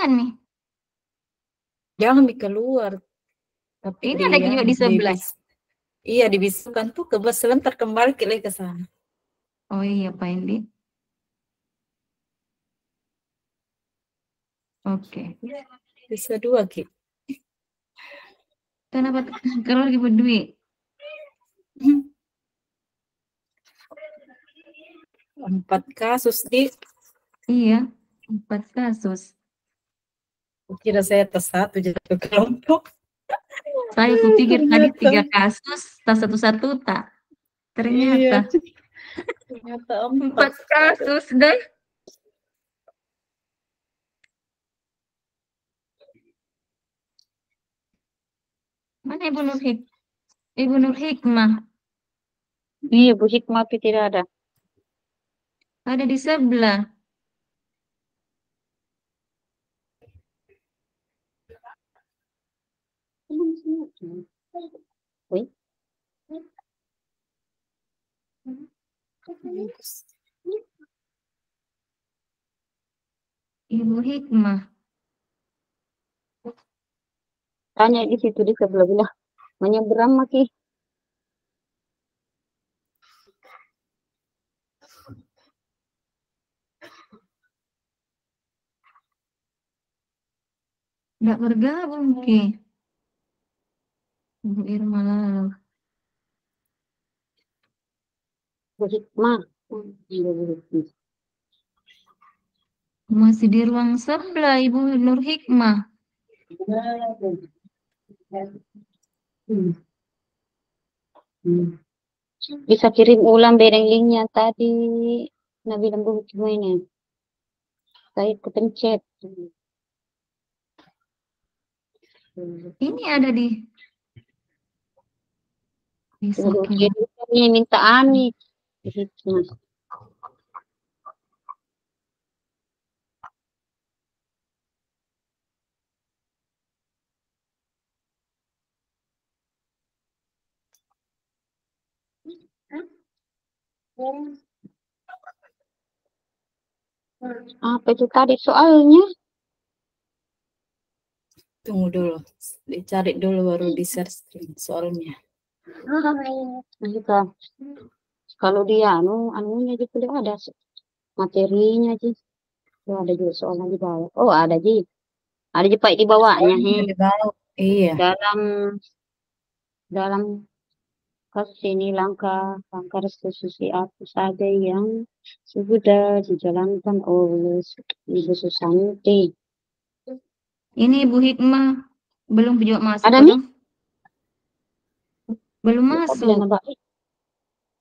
Jangan nih. Jangan di keluar. Tapi Ini ada juga di sebelah. Iya, dibisukan tuh sebentar kembali ke sana. Oh iya, Pak Indi. Oke. Bisa dua, Ki. Kenapa kalau lagi berduit? 4 kasus, Ki. Iya, 4 kasus. Kira saya atas satu jatuh kelompok. Saya kupikir tadi Ternyata. 3 kasus, tak satu-satu tak. Iya, Ternyata ternyata 4 4. kasus deh. Mana Ibu Nur Hikmah? Iya, Bu Hikmah tidak ada. Ada di sebelah. Wih. Ibu Hikmah. Tanya di situ di sebelah belah. Menyeberang maki. Nggak bergabung, Ki. Ibu Irma lalu. Bu Hikmah. Masih di ruang sebelah Ibu Nur Hikmah. Bisa kirim ulang bareng linknya tadi. Nabi bilang Bu Hikmah ini. Saya kepencet. Ini ada di saking. Ini minta Ani. Bu Hikmah. Apa itu tadi soalnya? Tunggu dulu. Dicari dulu baru di search soalnya. Nah, kalau dia anunya aja tidak ada materinya aja. Oh, ada juga soalnya di bawah. Oh, ada Ji. Ada Ji Pak di bawahnya. Soalnya di bawah. Iya. Dalam kasus ini langkah restitusi apa saja yang sudah dijalankan oleh Ibu Susanti. Ini Ibu Hikmah belum juga masuk Ada dong. Belum masuk.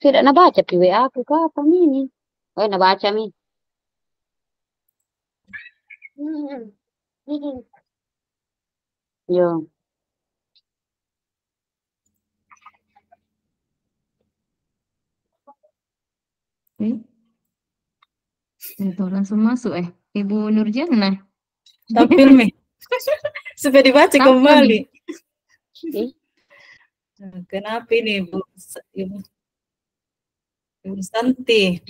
Tidak nabaca di WA aku kapan ini? Oh, nabaca Mi. Yo. Itu langsung masuk Ibu Nurjana. Tampil Mi. Supaya dibaca kembali. Kenapa ini Ibu Santi?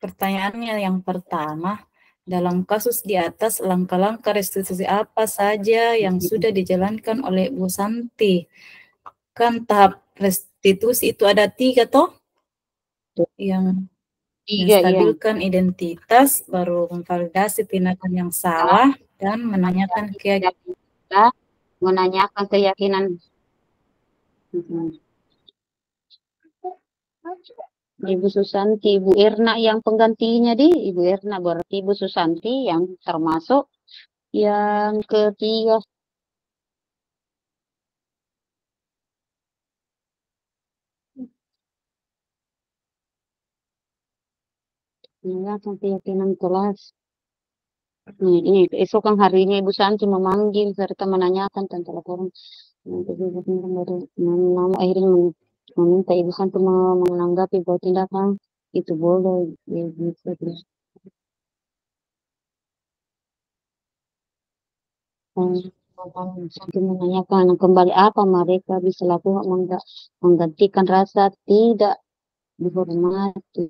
Pertanyaannya yang pertama, dalam kasus di atas, langkah-langkah restitusi apa saja yang sudah dijalankan oleh Bu Santi? Kan tahap restitusi itu ada 3 toh? Yang menstabilkan identitas, baru memvalidasi tindakan yang salah, dan menanyakan keyakinan. Ibu Susanti, Ibu Irna yang penggantinya Ibu Irna, berarti Ibu Susanti yang termasuk yang ketiga. Menanyakan keyakinan kelas. Ini keesokan harinya Ibu Santi memanggil serta menanyakan tentang laporan. Nama akhirnya meminta Ibu Santi menanggapi bahwa tindakan itu boleh. Itu menanyakan kembali apa mereka bisa lakukan menggantikan rasa tidak dihormati.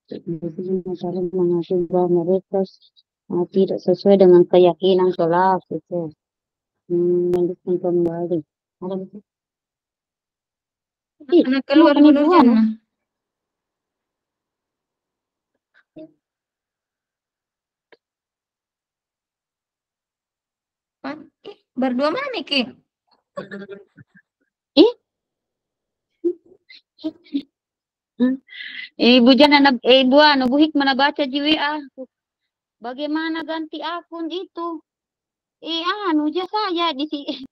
Jadi masalah mengaku bahwa mereka tidak sesuai dengan keyakinan sholat itu. Melanjutkan kembali. Ada betul. Ih, Anak keluar kenapa nih Bu buah, no? Nurjana. Berdua mana Ki? Ih, ibu jangan ibu Bu Hikmah baca di WA. Bagaimana ganti akun itu? Aja saya di sini.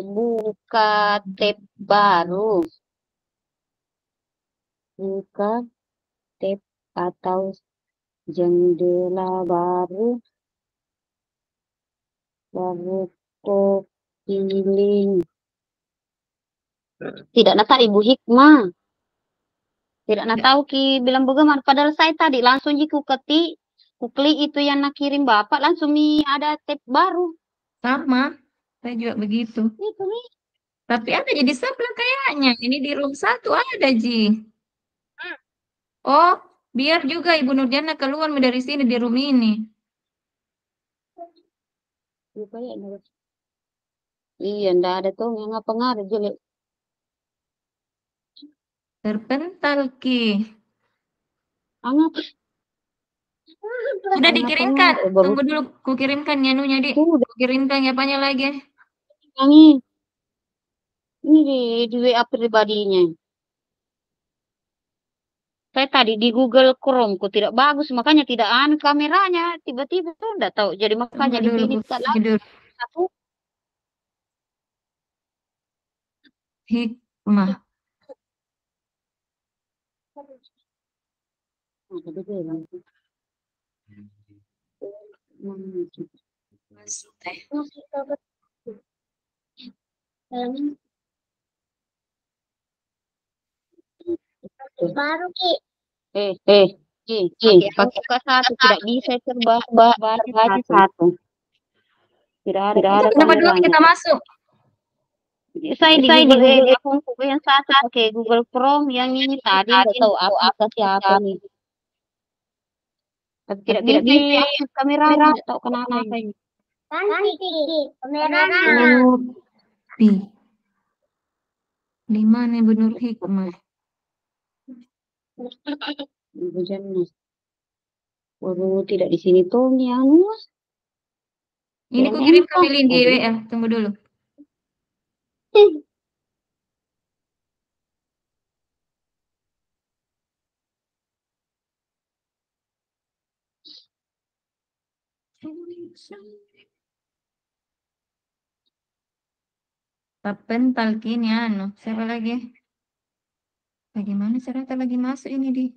Buka tab baru. Buka tab atau jendela baru. Baru kok pilih. Tidak nak Ibu Hikmah. Tidak nak tahu Ki bilang bagaimana. Padahal saya tadi langsung ku ketik. Ku klik itu yang nak kirim Bapak. Langsung ada tab baru. Sama. Saya juga begitu. Itu nih. Tapi ada jadi sebelah kayaknya. Ini di room 1 ada Ji. Oh, biar juga Ibu Nurjana keluar dari sini di room ini. Iya, ndak ada tuh yang ngaruh jelek. Terpental Ki. Angat. Sudah dikirimkan. Baru Tunggu dulu, ku kirimkan nyanunya Dik. udah Ku kirimkan apanya lagi. ini. Ini di WA pribadinya. Saya tadi di Google Chrome ku tidak bagus, makanya tidak kameranya. Tiba-tiba tuh enggak tahu. Jadi makanya Tunggu di dulu, sini ku setelah tidur. satu. Hikmah. Teh. Baru Ki. Ki, pakai buka satu tidak bisa terbaca satu. Tidak ada Kenapa dulu kameranya. kita masuk? Saya di Google account yang satu pakai Google Chrome, yang ini tadi nggak tahu aplikasi apa nih. Tapi tidak bisa aktif kameranya, nggak tahu kenapa ini. Oh, di mana Ibu Nur Hikmah? Hujan mas. Waduh, tidak di sini tuh nih mas. Ini ku kirim ke link di WA. Tunggu dulu. Terpental kini siapa lagi? Bagaimana cara lagi masuk ini di?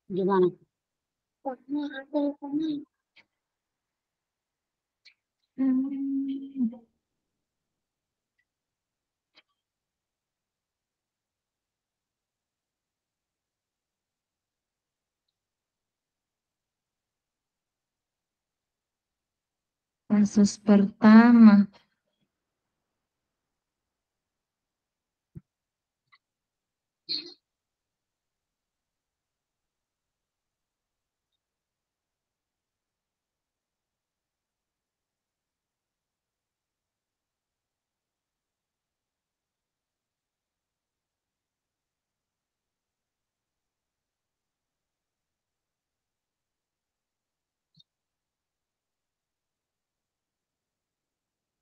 Gimana? Kasus pertama.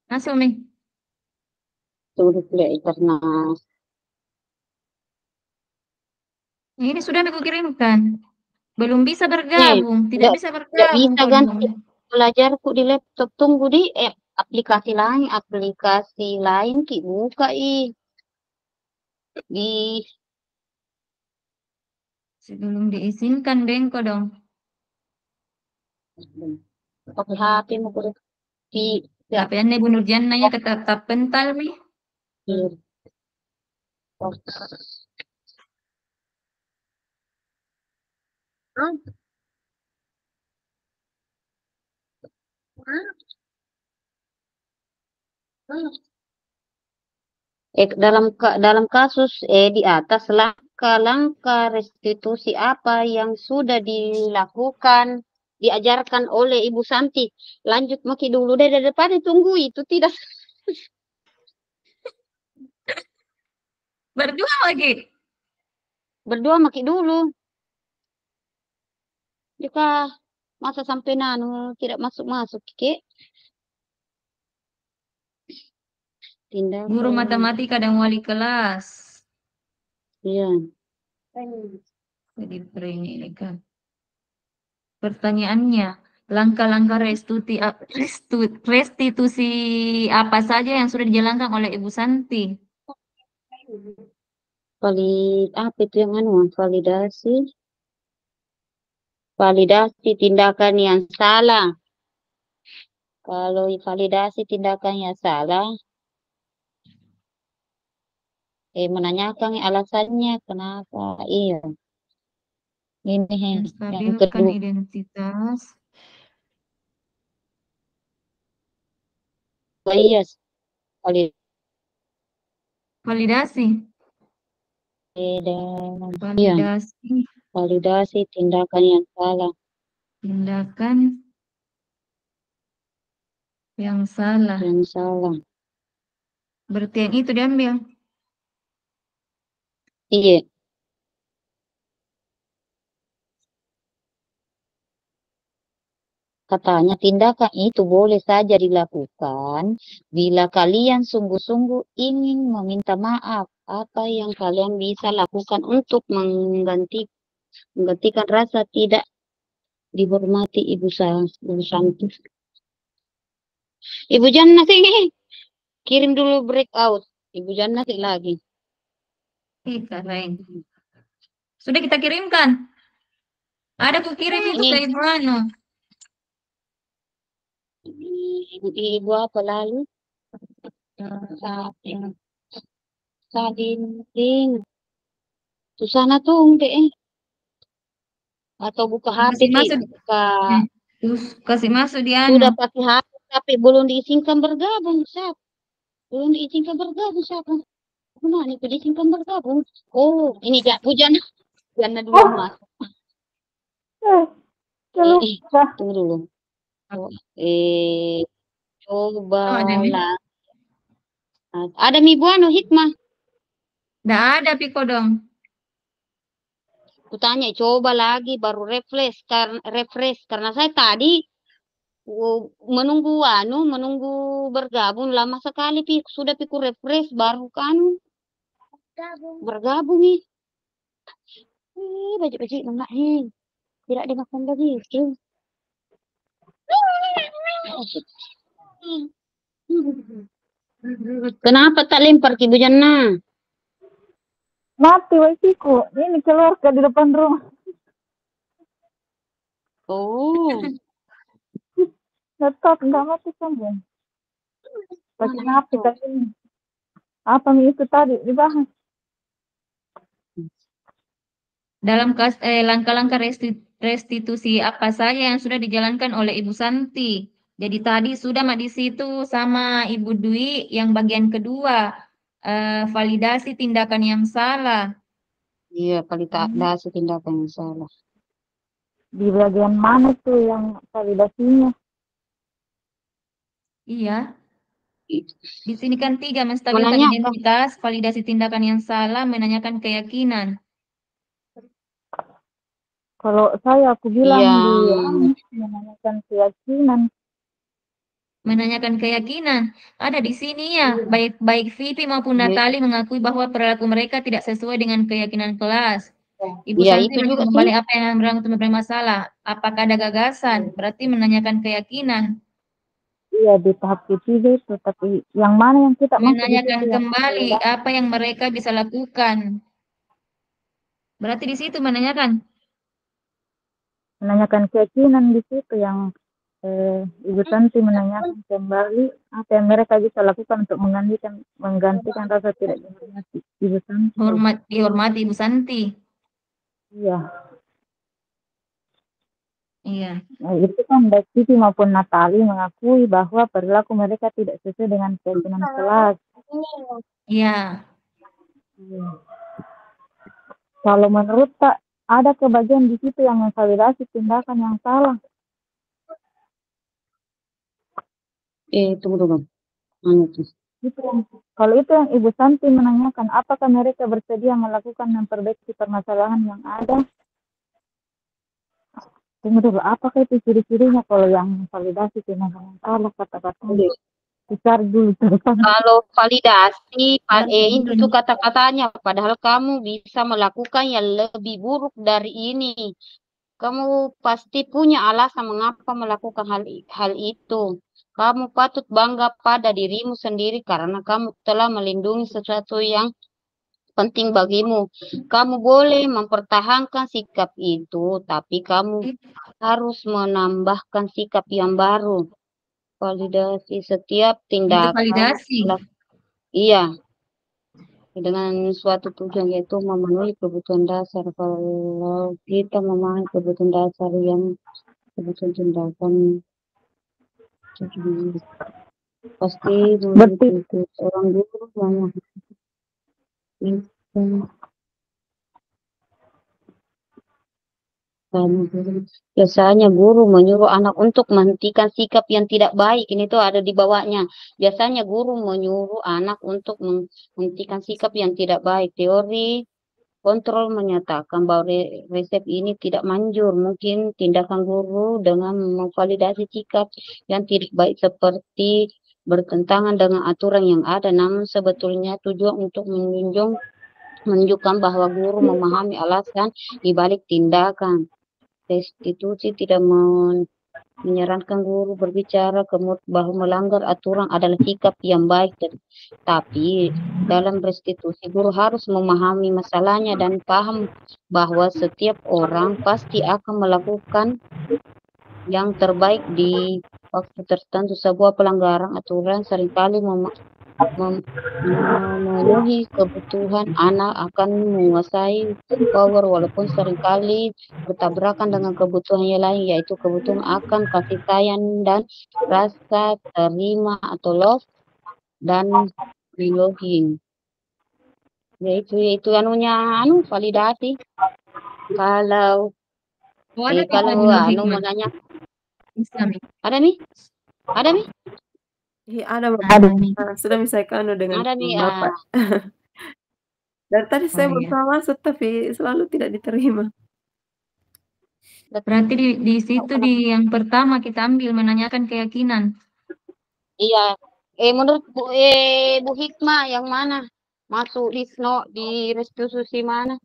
Masuk, Mi. Tunggu dulu karena Ini sudah aku kirimkan. Belum bisa bergabung. Tidak bisa tidak bergabung. bisa ganti belajarku di laptop. Tunggu di aplikasi lain ki buka di Sebelum diizinkan Bengko dong. pakai HP mau di Tapi aneh Bu Nurjana ya tetap pental, Mi. Dalam kasus di atas langkah-langkah restitusi apa yang sudah dilakukan, diajarkan oleh Ibu Santi. Lanjut maki dulu dari depan, tunggu itu tidak. Berdua lagi. Berdua maki dulu. Jika masa sampai nanu tidak masuk-masuk, Ki. Tindakan. Guru matematika dan wali kelas. Iya. Jadi ini kan. Pertanyaannya, langkah-langkah restitusi apa saja yang sudah dijalankan oleh Ibu Santi? Apa itu yang validasi tindakan yang salah. Kalau validasi tindakan yang salah, menanyakan alasannya kenapa. Iya. Ini yang Menstabilkan kedua. identitas. Iya. Validasi. Validasi. Validasi tindakan yang salah. Tindakan yang salah. Yang salah. Berarti yang itu diambil. Iya. Katanya tindakan itu boleh saja dilakukan bila kalian sungguh-sungguh ingin meminta maaf. Apa yang kalian bisa lakukan untuk menggantikan rasa tidak dihormati Ibu Santi. Ibu Jannah sini. Kirim dulu breakout. Ibu Jannah lagi. Keren. Sudah kita kirimkan. Ada ku kirim itu ke Ibu Anu. Ibu apa lalu? Sadinting. Susana tuh deh. Atau buka HP kasih masuk dia. Sudah pakai HP tapi belum diizinkan bergabung, Sap. Belum diizinkan bergabung, Sap. Mana itu diizinkan bergabung? Oh, ini hujan. Jangan dulu masuk. Tunggu dulu. Coba lah. Ada Mi Buano Hikmah? Nggak ada Piko dong. Kutanya coba lagi baru refresh karena saya tadi menunggu bergabung lama sekali sudah pikir refresh baru kan bergabung nih. Baju-baju enggak tidak dimakan lagi. Kenapa tak lempar Ibu Jannah? Mati wifi-ku. Ini keluar ke di depan rumah. Oh. Laptop enggak mati sambung. Pakai HP tadi ini. Apa itu tadi dibahas? Dalam langkah-langkah restitusi apa saja yang sudah dijalankan oleh Ibu Santi. Jadi tadi sudah di situ sama Ibu Dwi yang bagian kedua, validasi tindakan yang salah. Iya, validasi tindakan yang salah. Di bagian mana tuh yang validasinya? Iya. Di sini kan 3, menstabilkan identitas, validasi tindakan yang salah, menanyakan keyakinan. Kalau aku bilang menanyakan keyakinan. Menanyakan keyakinan. Ada di sini ya, baik Vivi maupun Natali mengakui bahwa perilaku mereka tidak sesuai dengan keyakinan kelas. Ibu Santi kembali apa yang bermasalah. Apakah ada gagasan? Berarti menanyakan keyakinan. Iya, di tahap ketiga itu, tapi yang mana yang kita menanyakan kembali apa yang mereka bisa lakukan. Berarti di situ menanyakan keyakinan di situ yang Ibu Santi menanyakan kembali apa yang mereka bisa lakukan untuk menggantikan rasa tidak dihormati Ibu Santi. Dihormati Ibu Santi. Iya. Iya. Nah, itu kan baik Siti maupun Natali mengakui bahwa perilaku mereka tidak sesuai dengan keyakinan kelas. Iya. Kalau menurut Kak, ada kebagian di situ yang memvalidasi tindakan yang salah. Tunggu. Kalau itu yang Ibu Santi menanyakan, apakah mereka bersedia melakukan memperbaiki permasalahan yang ada? Tunggu dulu, apakah itu ciri-cirinya kalau yang validasi tindakan yang salah, kata-katanya? Besar dulu. Kalau validasi, itu kata-katanya, padahal kamu bisa melakukan yang lebih buruk dari ini. Kamu pasti punya alasan mengapa melakukan hal itu. Kamu patut bangga pada dirimu sendiri karena kamu telah melindungi sesuatu yang penting bagimu. Kamu boleh mempertahankan sikap itu, tapi kamu harus menambahkan sikap yang baru. Validasi setiap Itu tindakan. validasi. Iya, dengan suatu tujuan yaitu memenuhi kebutuhan dasar. Kalau kita memahami kebutuhan dasar yang kebutuhan tindakan, pasti itu orang guru banyak. Biasanya guru menyuruh anak untuk menghentikan sikap yang tidak baik. Ini tuh ada di bawahnya. Biasanya guru menyuruh anak untuk menghentikan sikap yang tidak baik. Teori kontrol menyatakan bahwa resep ini tidak manjur. Mungkin tindakan guru dengan memvalidasi sikap yang tidak baik seperti bertentangan dengan aturan yang ada. Namun sebetulnya tujuan untuk menunjukkan bahwa guru memahami alasan di balik tindakan. Restitusi tidak menyarankan guru berbicara bahwa melanggar aturan adalah sikap yang baik. Tapi dalam restitusi guru harus memahami masalahnya dan paham bahwa setiap orang pasti akan melakukan yang terbaik di waktu tertentu. Sebuah pelanggaran aturan seringkali memenuhi kebutuhan anak akan menguasai power walaupun seringkali bertabrakan dengan kebutuhan yang lain, yaitu kebutuhan akan kasih sayang dan rasa terima atau love dan belonging. Yaitu anunya validasi. Kalau menanya ada nih? Iya, ada sudah misalkan dengan Bapak. Dari tadi saya berusaha masuk tapi selalu tidak diterima. Berarti di situ di yang pertama kita ambil menanyakan keyakinan. Iya. Menurut Bu Hikmah yang mana? Masuk di restitusi mana?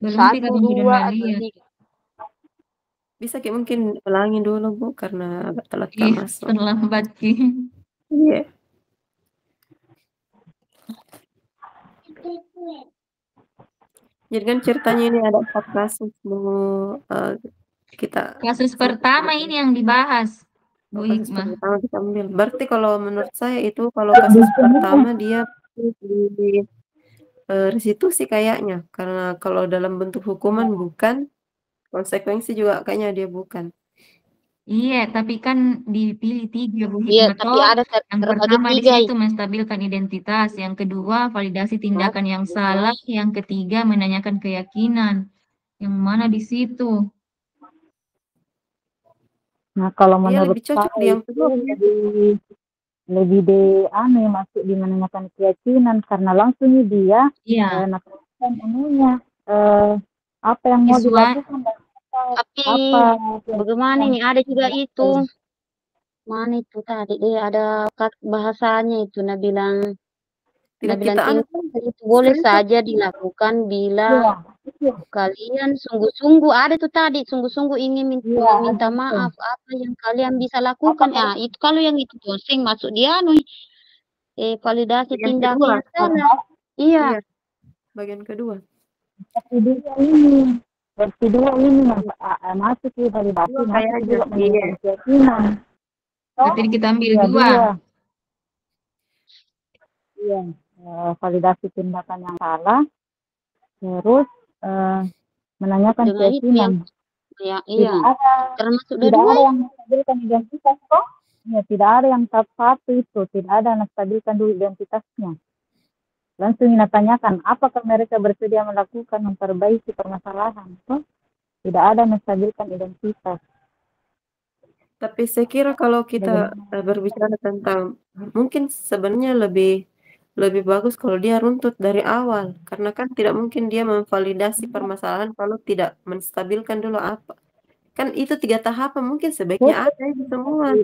Belum 1, 2 atau 3? Bisa kayak mungkin ulangi dulu Bu karena agak telat masuk. Terlambat Iya. Jadi kan ceritanya ini ada 4 kasus kita. Kasus pertama ini yang dibahas, Bu Hikmah. Pertama kita ambil. Berarti kalau menurut saya itu kalau kasus pertama dia di restitusi kayaknya, karena kalau dalam bentuk hukuman bukan, konsekuensi juga kayaknya dia bukan. Iya, tapi kan dipilih 3 Bu Iya, Hikmah. tapi ada yang pertama di 3. situ menstabilkan identitas, yang kedua validasi tindakan yang salah, yang ketiga menanyakan keyakinan. Yang mana di situ? Nah, kalau menurut lebih cocok di yang kedua lebih masuk di menanyakan keyakinan karena langsung dia melakukan apa yang mau dilakukan. Tapi bagaimana ini ada juga itu. Mana itu tadi ada bahasanya itu bilang tindakan itu boleh saja dilakukan bila kalian sungguh-sungguh ada tuh tadi sungguh-sungguh ingin minta maaf apa yang kalian bisa lakukan. Itu kalau yang itu posting masuk dia validasi tindakan yang salah. Iya. Bagian kedua. Kedua ini masuk di validasi masuk juga menjadi keyakinan. Berarti kita ambil 2. Iya, validasi tindakan yang salah, terus menanyakan keyakinan. Ya, Tidak iya. ada, Termasuk tidak dua. ada yang menstabilkan identitas kok. Ya, tidak ada yang tahap satu itu, tidak ada yang menstabilkan dulu identitasnya. Langsung Ina tanyakan, apakah mereka bersedia melakukan memperbaiki permasalahan? Toh, tidak ada yang menstabilkan identitas. Tapi saya kira kalau kita berbicara tentang mungkin sebenarnya lebih bagus kalau dia runtut dari awal, karena kan tidak mungkin dia memvalidasi permasalahan kalau tidak menstabilkan dulu apa. Kan itu 3 tahapan mungkin sebaiknya ada itu semua.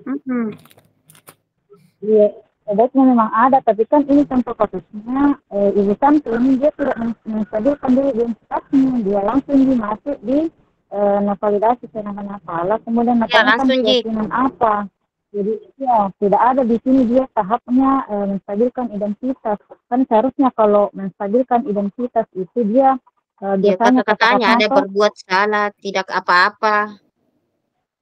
Iya, sebaiknya memang ada, tapi kan ini contoh kasusnya Ibu Santi ini dia tidak menstabilkan dulu identitasnya, dia langsung dimasuk di validasi kenapa, kemudian Ya, nanyakan langsung Ji. keyakinan apa. Jadi ya tidak ada di sini dia tahapnya menstabilkan identitas. Kan seharusnya kalau menstabilkan identitas itu dia Ya, biasanya kata-katanya ada kata-kata berbuat salah, tidak apa-apa.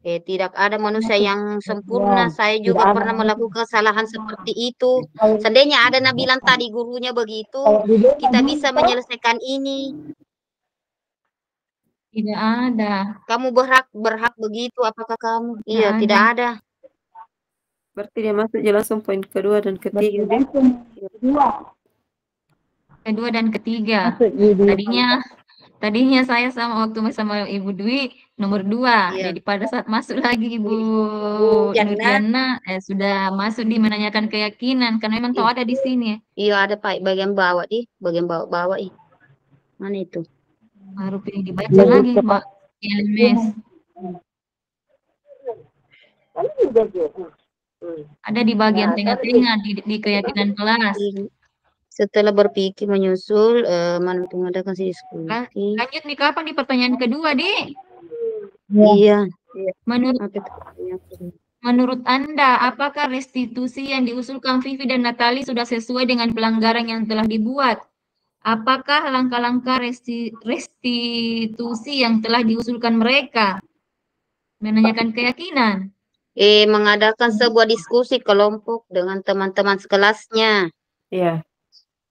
Tidak ada manusia yang sempurna. Saya juga tidak ada pernah manusia. melakukan kesalahan seperti itu. Seandainya ada bilang tadi gurunya begitu, Kalau di dia kita kan bisa menyelesaikan ini. Tidak ada. Kamu berhak begitu, apakah kamu? Tidak Iya, ada. tidak ada. Berarti dia masuk je langsung poin kedua dan ketiga. Kedua dan ketiga. Masuk di Tadinya saya sama Ibu Dwi nomor 2. Iya. Jadi pada saat masuk lagi Ibu Jana. Nurdiana sudah masuk di menanyakan keyakinan karena memang tahu ada di sini. Iya, ada Pak bagian bawah bagian bawah ih. Mana itu? Baru pilih dibaca lagi Mbak LMS. Ada di bagian tengah-tengah di keyakinan kelas. Setelah berpikir menyusul mengadakan diskusi. Lanjut nih, kapan di pertanyaan kedua, Dik? Iya. Menurut Anda, apakah restitusi yang diusulkan Vivi dan Natali sudah sesuai dengan pelanggaran yang telah dibuat? Apakah langkah-langkah restitusi yang telah diusulkan mereka? Menanyakan keyakinan. Mengadakan sebuah diskusi kelompok dengan teman-teman sekelasnya. Iya.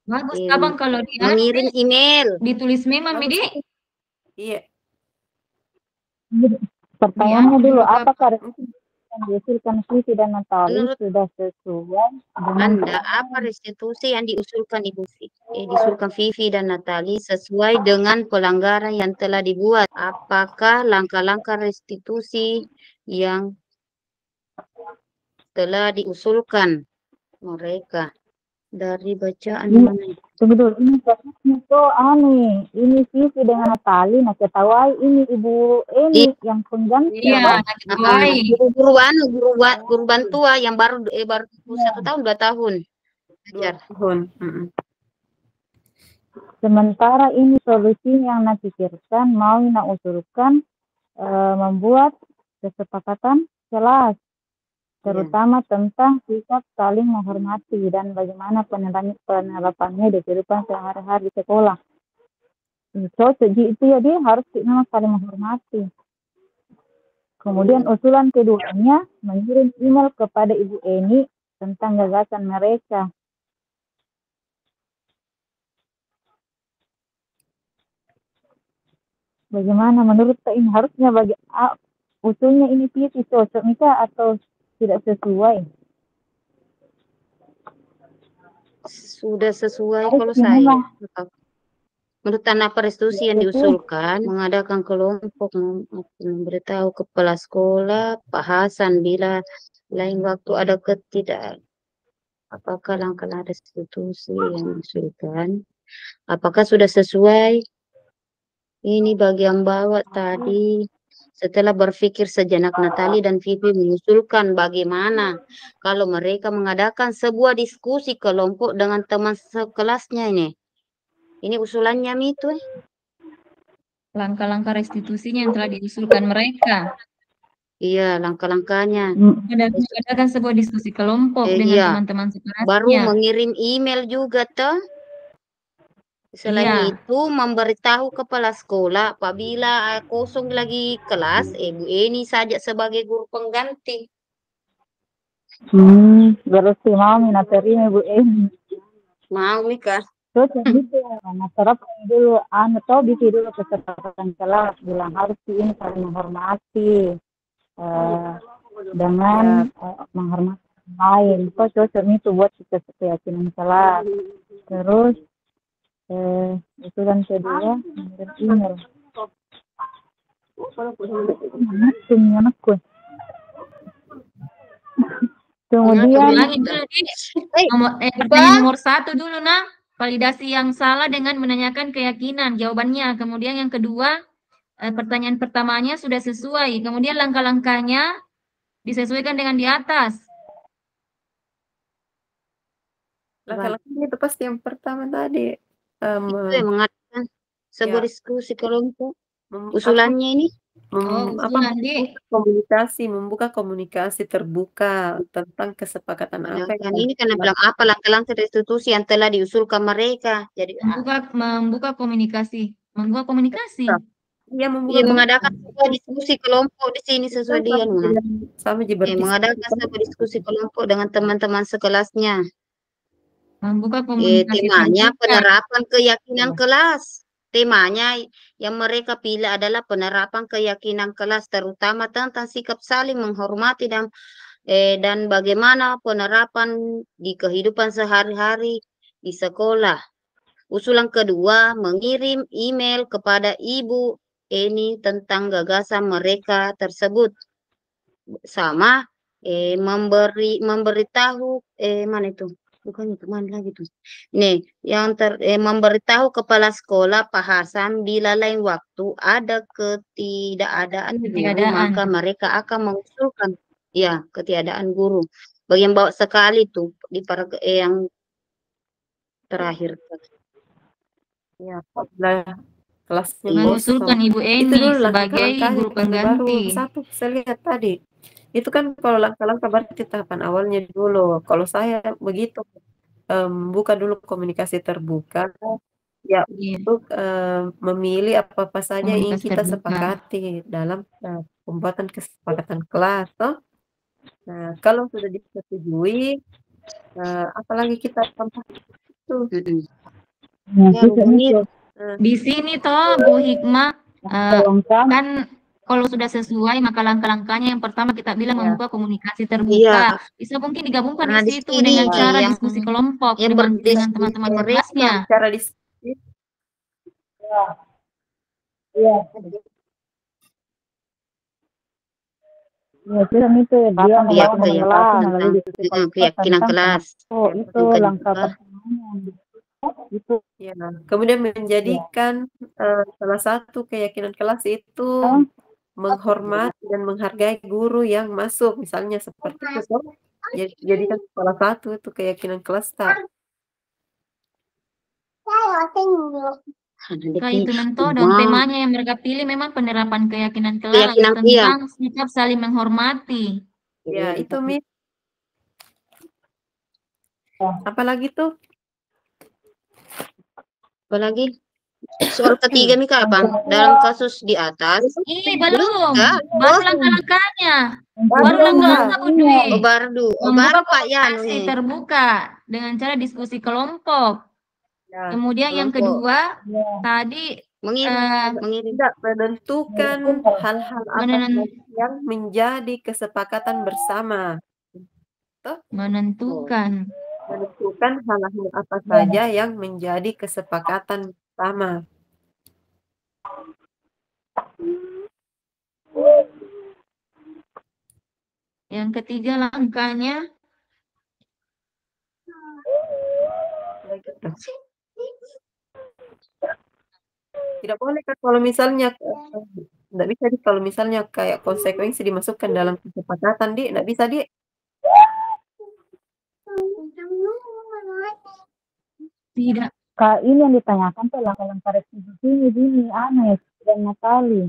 Bagus, Abang kalau dia mengirim email. Ditulis memang, Midi. Iya. Pertanyaannya dulu, apakah yang diusulkan Vivi dan Natali sudah sesuai dengan Anda, apa restitusi yang diusulkan diusulkan Vivi dan Natali sesuai dengan pelanggaran yang telah dibuat? Apakah langkah-langkah restitusi yang telah diusulkan mereka? Dari bacaan mana? Tunggu dulu, ini kasusnya tuh ini Vivi dengan Natali, nah ketawai ini Ibu Eni yang pengganti. Iya, ketawai. Guru bantua yang baru 1 tahun 2 tahun. Sementara ini solusi yang nak pikirkan mau nak usulkan membuat kesepakatan kelas, terutama tentang sikap saling menghormati dan bagaimana penerapannya di kehidupan sehari-hari di sekolah. Cocok itu ya, dia harus memang saling menghormati. Kemudian usulan keduanya mengirim email kepada Ibu Eni tentang gagasan mereka. Bagaimana menurut ini harusnya usulnya ini cocok Mika atau tidak sesuai? Sudah sesuai kalau saya. Menurut apa restitusi yang diusulkan, mengadakan kelompok, memberitahu kepala sekolah, Pak Hasan bila lain waktu ada apakah langkah restitusi yang diusulkan, apakah sudah sesuai? Ini bagian bawah tadi. Setelah berpikir sejenak, Natali dan Vivi mengusulkan bagaimana kalau mereka mengadakan sebuah diskusi kelompok dengan teman sekelasnya ini. Ini usulannya itu. Langkah-langkah restitusinya yang telah diusulkan mereka. Iya, langkah-langkahnya. Mengadakan sebuah diskusi kelompok dengan teman-teman sekelasnya. Baru mengirim email juga toh. Selain itu memberitahu kepala sekolah apabila kosong lagi kelas, Bu Eni saja sebagai guru pengganti. Berarti mau terima Bu Eni. Mau Mika. cocok gitu. Karena terapkan dulu, toh bikin dulu kesepakatan kelas, bilang harus ini saling menghormati dengan menghormati lain. Toh cocok itu buat keyakinan kelas. Terus usulan kedua, mengirim email. Kemudian pertanyaan nomor 1 dulu, nah. Validasi yang salah dengan menanyakan keyakinan, jawabannya. Kemudian yang kedua, pertanyaan pertamanya sudah sesuai. Kemudian langkah-langkahnya disesuaikan dengan di atas. Langkah-langkahnya itu pasti yang pertama tadi. Itu yang mengatakan sebuah diskusi kelompok. Usulannya ini membuka komunikasi terbuka tentang kesepakatan apa yang ini karena bilang apa langkah-langkah restitusi yang telah diusulkan mereka. Jadi membuka komunikasi. Iya, mengadakan sebuah diskusi kelompok di sini sesuai dia. Mengadakan sebuah diskusi kelompok dengan teman-teman sekelasnya. Membuka komunikasi temanya penerapan keyakinan kelas. Temanya yang mereka pilih adalah penerapan keyakinan kelas, terutama tentang sikap saling menghormati dan bagaimana penerapan di kehidupan sehari-hari di sekolah. Usulan kedua, mengirim email kepada Ibu Eni tentang gagasan mereka tersebut. Sama memberitahu mana itu? Bukan itu, mana lagi tuh? Nih, yang memberitahu kepala sekolah Pak Hasan bila lain waktu ada ketiadaan guru, maka mereka akan mengusulkan ketiadaan guru. Bagian bawah sekali tuh di yang terakhir. Ya, kelasnya mengusulkan Ibu Eni sebagai guru pengganti. Satu saya lihat tadi. Itu kan kalau langkah-langkah berarti tahapan awalnya dulu. Kalau saya begitu, buka dulu komunikasi terbuka, untuk memilih apa-apa saja yang ingin kita sepakati dalam pembuatan kesepakatan kelas. Nah, kalau sudah disetujui, apalagi kita tambah itu. Di sini toh Bu Hikmah kan kalau sudah sesuai maka langkah-langkahnya yang pertama kita bilang membuka komunikasi terbuka. Bisa mungkin digabungkan di situ dengan cara diskusi kelompok dengan teman-teman berkelasnya. Cara diskusi. Itu dia keyakinan kelas. Itu langkah pertamanya. Itu kemudian menjadikan salah satu keyakinan kelas itu menghormati dan menghargai guru yang masuk, misalnya seperti itu. Jadikan salah satu itu keyakinan kelas itu mentor dan temanya yang mereka pilih memang penerapan keyakinan kelas tentang sikap saling menghormati. Ya, itu apalagi tuh? Apalagi soal ketiga Mika apa? Dalam kasus di atas. Belum. Baru langkah-langkahnya. Baru langkah-langkah baru Pak komunikasi terbuka dengan cara diskusi kelompok. Kemudian yang kedua tadi menentukan hal-hal apa yang menjadi kesepakatan bersama. Menentukan hal-hal apa saja yang menjadi kesepakatan bersama. Yang ketiga langkahnya tidak boleh kan kalau misalnya tidak bisa kalau misalnya kayak konsekuensi dimasukkan dalam kesepakatan tidak bisa tidak. Kak, ini yang ditanyakan tuh langkah-langkah restitusi ini dan Natali.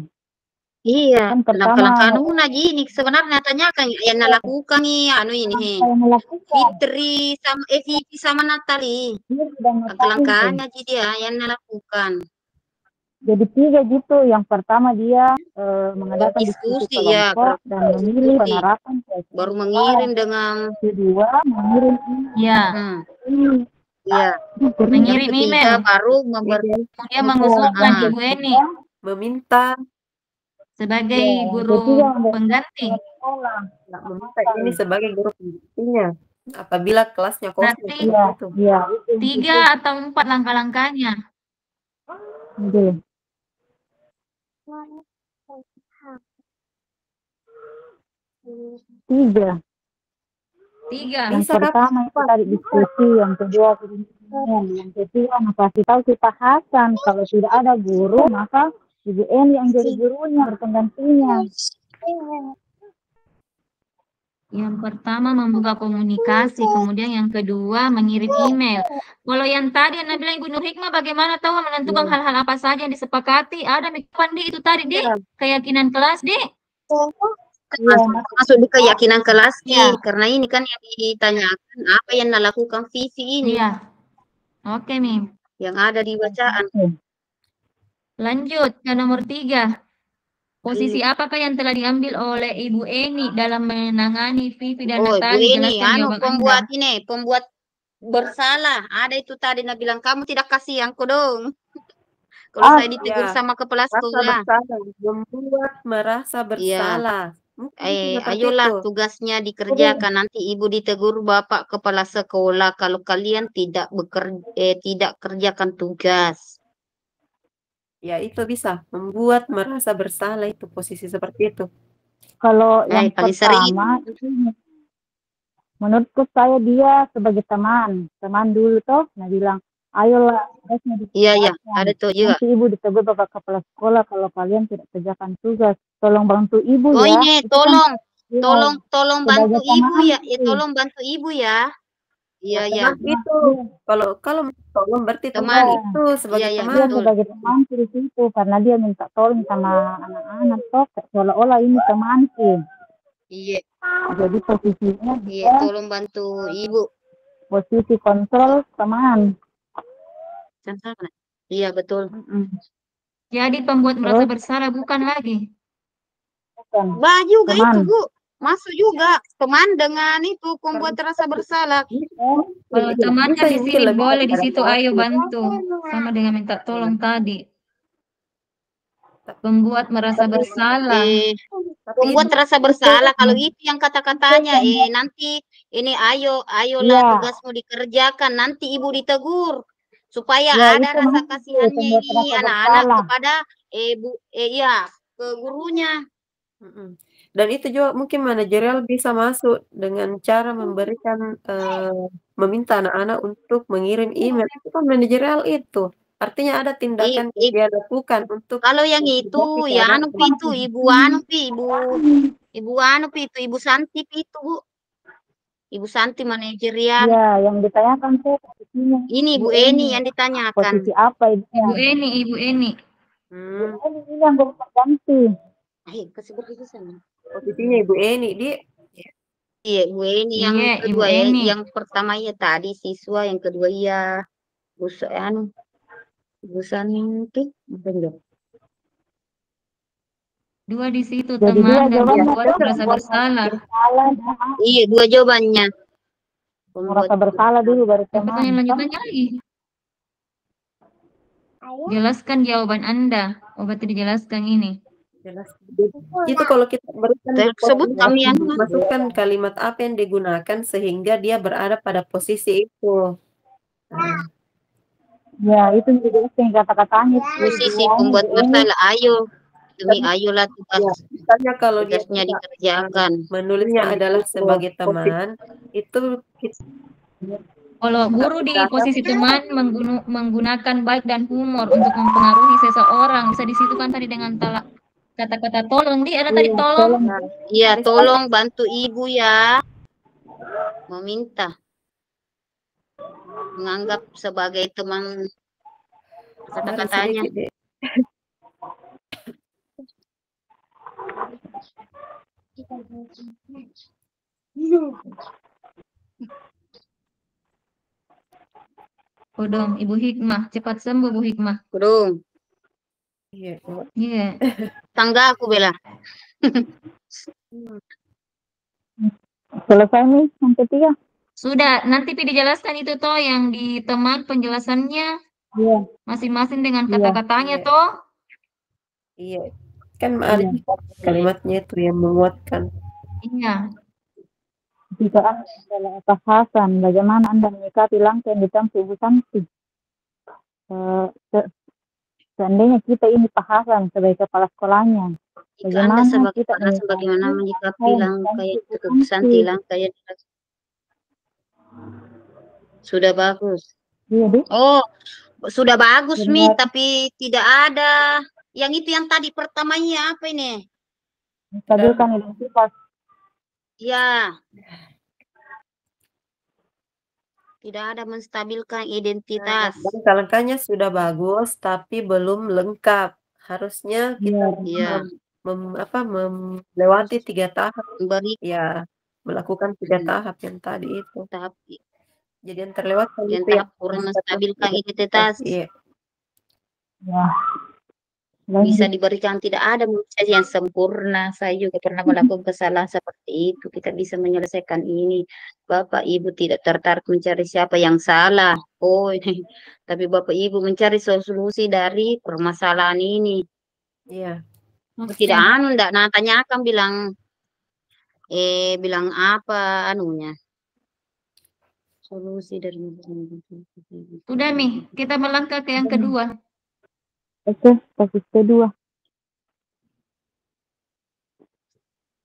Iya, langkah-langkah ini sebenarnya tanyakan yang lakukan ini Fitri sama Vivi sama Natali. Langkah-langkahnya dia yang lakukan. Jadi 3 gitu. Yang pertama dia mengadakan diskusi kelompok dan memilih penerapan. Baru mengirim dengan kedua mengirim Iya. Yang Mengirim ketiga email. baru memberi. Kemudian mengusulkan Ah. Ibu Eni Meminta, sebagai Yang guru ketiga untuk pengganti. sekolah. nggak meminta ini sebagai guru penggantinya. Apabila kelasnya kosong Berarti seperti Iya, itu. iya. 3 atau 4 langkah-langkahnya. Oke. 3. 3. Yang Bisa pertama itu tadi diskusi, yang kedua penelitian, yang ketiga kasih tahu si Pak Hasan kalau tidak ada guru maka Ibu Eni yang jadi gurunya berpenggantinya. Yang pertama membuka komunikasi, kemudian yang kedua mengirim email. Kalau yang tadi Anda bilang Ibu Nur Hikmah bagaimana tahu menentukan hal-hal apa saja yang disepakati? Ada kapan di itu tadi, Dik? Keyakinan kelas, Dik? Masuk di keyakinan kelas, Iya. karena ini kan yang ditanyakan apa yang dilakukan Vivi ini Iya. Oke, Mim. yang ada di bacaan. Lanjut ke nomor 3. Posisi apakah yang telah diambil oleh Ibu Eni dalam menangani Vivi dan Oh, Ibu Natali? Eni, Jelaskan jawaban pembuat Anda. ini, pembuat bersalah. Ada itu tadi Nak bilang kamu tidak kasih aku dong. Kalau saya ditegur ya. sama kepala Rasa sekolah. bersalah, membuat merasa bersalah. Mungkin seperti Ayolah itu. tugasnya dikerjakan. Nanti Ibu ditegur Bapak kepala sekolah kalau kalian tidak tidak kerjakan tugas. Ya itu bisa membuat merasa bersalah, itu posisi seperti itu. Kalau yang paling sering pertama, menurutku saya dia sebagai teman dulu toh, nah bilang, ayolah, Iya, ada tuh juga. nanti ibu ditegur Bapak kepala sekolah kalau kalian tidak kerjakan tugas, tolong bantu ibu Oh ya. ini Itu kan, tolong bantu sebagai ibu teman ya. sih. Tolong bantu ibu ya. Iya. Itu kalau tolong berarti Teman. itu sebagai Iya, teman. Dia betul. sebagai teman di situ karena dia minta tolong sama anak-anak toh, seolah-olah ini teman sih. Iya. Jadi posisinya Iya, tolong bantu ibu. posisi kontrol teman. Iya, betul. Jadi pembuat merasa bersalah bukan lagi. Bah juga teman. itu, Bu. Masuk juga teman dengan itu pembuat rasa bersalah. Kalau temannya Bisa, di mungkin sini lebih boleh di daripada situ ayo bantu sama dengan minta tolong tadi. Pembuat merasa bersalah. Pembuat rasa bersalah kalau itu yang kata-katanya nanti ini ayolah Iya. tugasmu dikerjakan, nanti ibu ditegur supaya Ya, ada itu rasa memang kasihannya pembuat ini rasa anak-anak bersalah. kepada ke gurunya. Dan itu juga mungkin manajerial bisa masuk dengan cara memberikan meminta anak-anak untuk mengirim email. Itu kan manajerial itu. Artinya ada tindakan yang dia lakukan untuk Kalau yang itu ya itu Ibu Santi itu, Bu. Ibu Santi manajerial. Ya, yang ditanyakan tuh posisinya. Ini Bu Eni yang ditanyakan. Posisi apa itu? Ibu Eni. Ibu Eni ini yang berganti. Kasih berdiri sana. posisinya Ibu Eni dia. Iya, Bu Eni yang Iya, kedua Ibu Eni. yang pertama ya tadi siswa, yang kedua ya Bu Santi. Dua di situ Jadi teman dia dan jawabannya membuat merasa bersalah. Iya, dua jawabannya. Merasa bersalah dulu baru teman. Pertanyaan lanjutannya lagi. Jelaskan jawaban Anda. Berarti dijelaskan ini. Jelas. Itu kalau kita berikan Tersebut kami yang masukkan kalimat apa yang digunakan sehingga dia berada pada posisi itu. Ya, itu dijelaskan kata-katanya. Posisi pembuat bersalah, ayolah tugas. Misalnya kalau dia tugasnya dikerjakan. menulisnya adalah sebagai teman, itu Kalau guru di posisi teman menggunakan baik dan humor untuk mempengaruhi seseorang, bisa disitukan tadi dengan kata-kata tolong. Ada tadi tolong. Iya, tolong bantu ibu ya. Meminta. Menganggap sebagai teman kata-katanya. Dong, Ibu Hikmah, cepat sembuh Bu Hikmah. Dong. Iya. Tangga aku Bella. Selesai nih yang ketiga. Sudah, nanti dijelaskan itu toh yang di teman penjelasannya Iya, masing-masing dengan iya, kata-katanya iya. toh. Iya. Kan ada iya. kalimatnya itu yang menguatkan. Iya. Jika Anda adalah atasan, bagaimana Anda menyikapi langkah yang ditempuh Ibu Santi? Seandainya kita ini Pak Hasan sebagai kepala sekolahnya, Jika Anda bagaimana sebagai kita Hasan bagaimana menyikapi menyikapi apa yang langkah ditempuh yang Ibu itu Santi? Santi langkah yang sudah bagus. Iya, Dek. Oh, sudah bagus Mi, Benar. tapi tidak ada. Yang itu yang tadi pertamanya apa ini? Menstabilkan identitas. Ya. Tidak ada menstabilkan identitas. Langkah-langkahnya sudah bagus, tapi belum lengkap. Harusnya kita Iya. melewati 3 tahap. Beri Ya, melakukan 3 tahap yang tadi itu. tahap Jadi yang terlewatkan yang itu yang tahap kurang menstabilkan identitas. Iya. Ya. Bisa Lanjut. diberikan, tidak ada manusia yang sempurna. Saya juga pernah melakukan kesalahan seperti itu. Kita bisa menyelesaikan ini. Bapak Ibu tidak tertarik mencari siapa yang salah. Oh, ini. Tapi Bapak Ibu mencari solusi dari permasalahan ini. Iya. Tidak enggak. Nah, tanyakan bilang apa anunya. Solusi dari Sudah Mi, kita melangkah ke yang kedua. Oke, kasus kedua.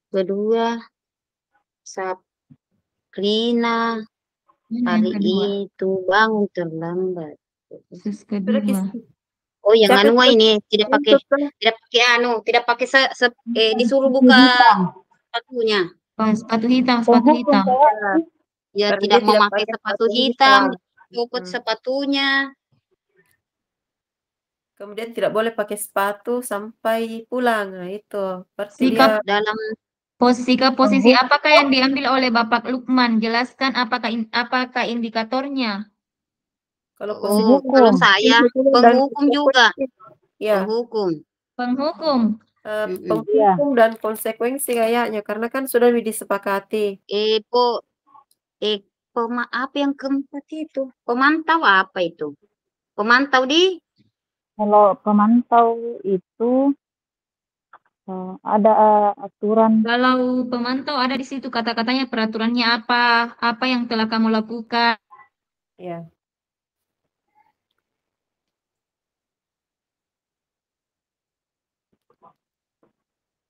Kedua, Sabrina hari itu bangun terlambat. Kasus kedua. Oh, yang Siapa anu yang ini tidak pakai disuruh buka sepatunya. Sepatu hitam, sepatu hitam. Ya, Karena tidak dia tidak memakai pakai sepatu sepatu hitam, hitam. copot sepatunya. Kemudian tidak boleh pakai sepatu sampai pulang. Nah, itu. Berarti Sikap dia Dalam posisi apakah yang diambil oleh Bapak Lukman? Jelaskan apakah indikatornya? kalau kalau saya penghukum juga. Ya, Penghukum. Penghukum. penghukum dan konsekuensi kayaknya karena kan sudah disepakati. Apa yang keempat itu? Pemantau apa itu? Pemantau Kalau pemantau itu ada aturan. Kalau pemantau ada di situ kata-katanya peraturannya apa yang telah kamu lakukan. Ya.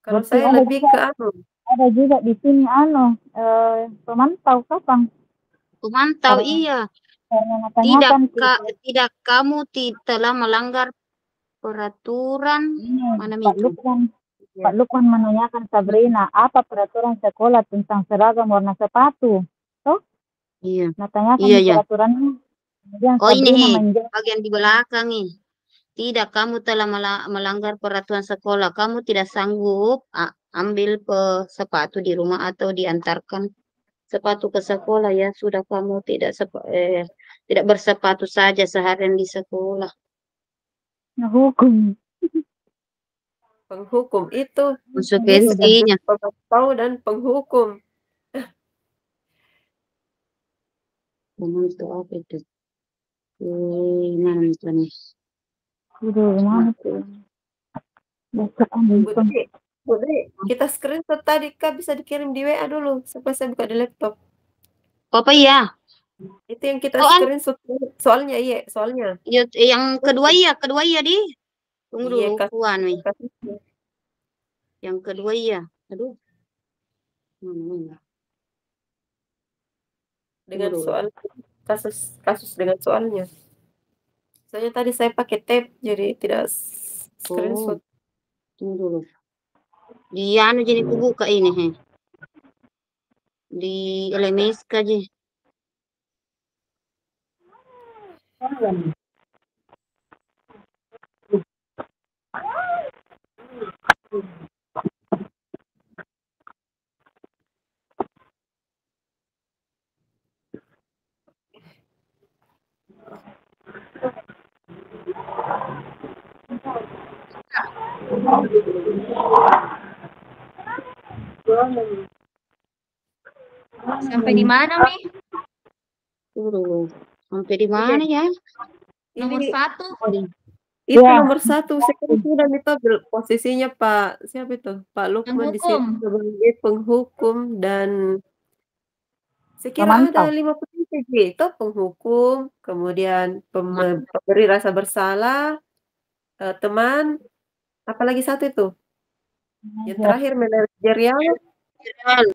Kalau Berarti saya lebih juga, ke ada juga di sini pemantau kapan? Pemantau iya. Tidak kamu telah melanggar peraturan mana itu? Pak Lukman menanyakan Sabrina, apa peraturan sekolah tentang seragam warna sepatu? Toh? Iya. Nah, tanyakan peraturannya. Oh ini bagian di belakang nih. Tidak, kamu telah melanggar peraturan sekolah. Kamu tidak sanggup ambil sepatu di rumah atau diantarkan sepatu ke sekolah ya. Sudah kamu tidak bersepatu saja seharian di sekolah. Nah, hukum. Penghukum itu konsekuensinya. Pemantau dan penghukum. Pemantau apa itu? Mana itu nih? Budi, kita screenshot tadi Kak, bisa dikirim di WA dulu supaya saya buka di laptop. Apa ya? Itu yang kita screenshot soalnya. Yang kedua di. Tunggu dulu, Yang kedua iya. Aduh. Dengan soal kasus dengan soalnya. Soalnya tadi saya pakai tab jadi tidak screenshot. Tunggu dulu. Di jadi kubuka ini di LMS aja. Sampai di mana, Mi? Dulu. Sampai di mana ya? Nomor Ini 1. itu Ya. nomor 1. Sekarang sudah itu posisinya Pak siapa itu? Pak Lukman di situ Penghukum. sebagai penghukum dan saya kira Pemantau. ada 5 posisi itu penghukum, kemudian pemberi rasa bersalah, teman, apalagi satu itu? Yang terakhir manajerial.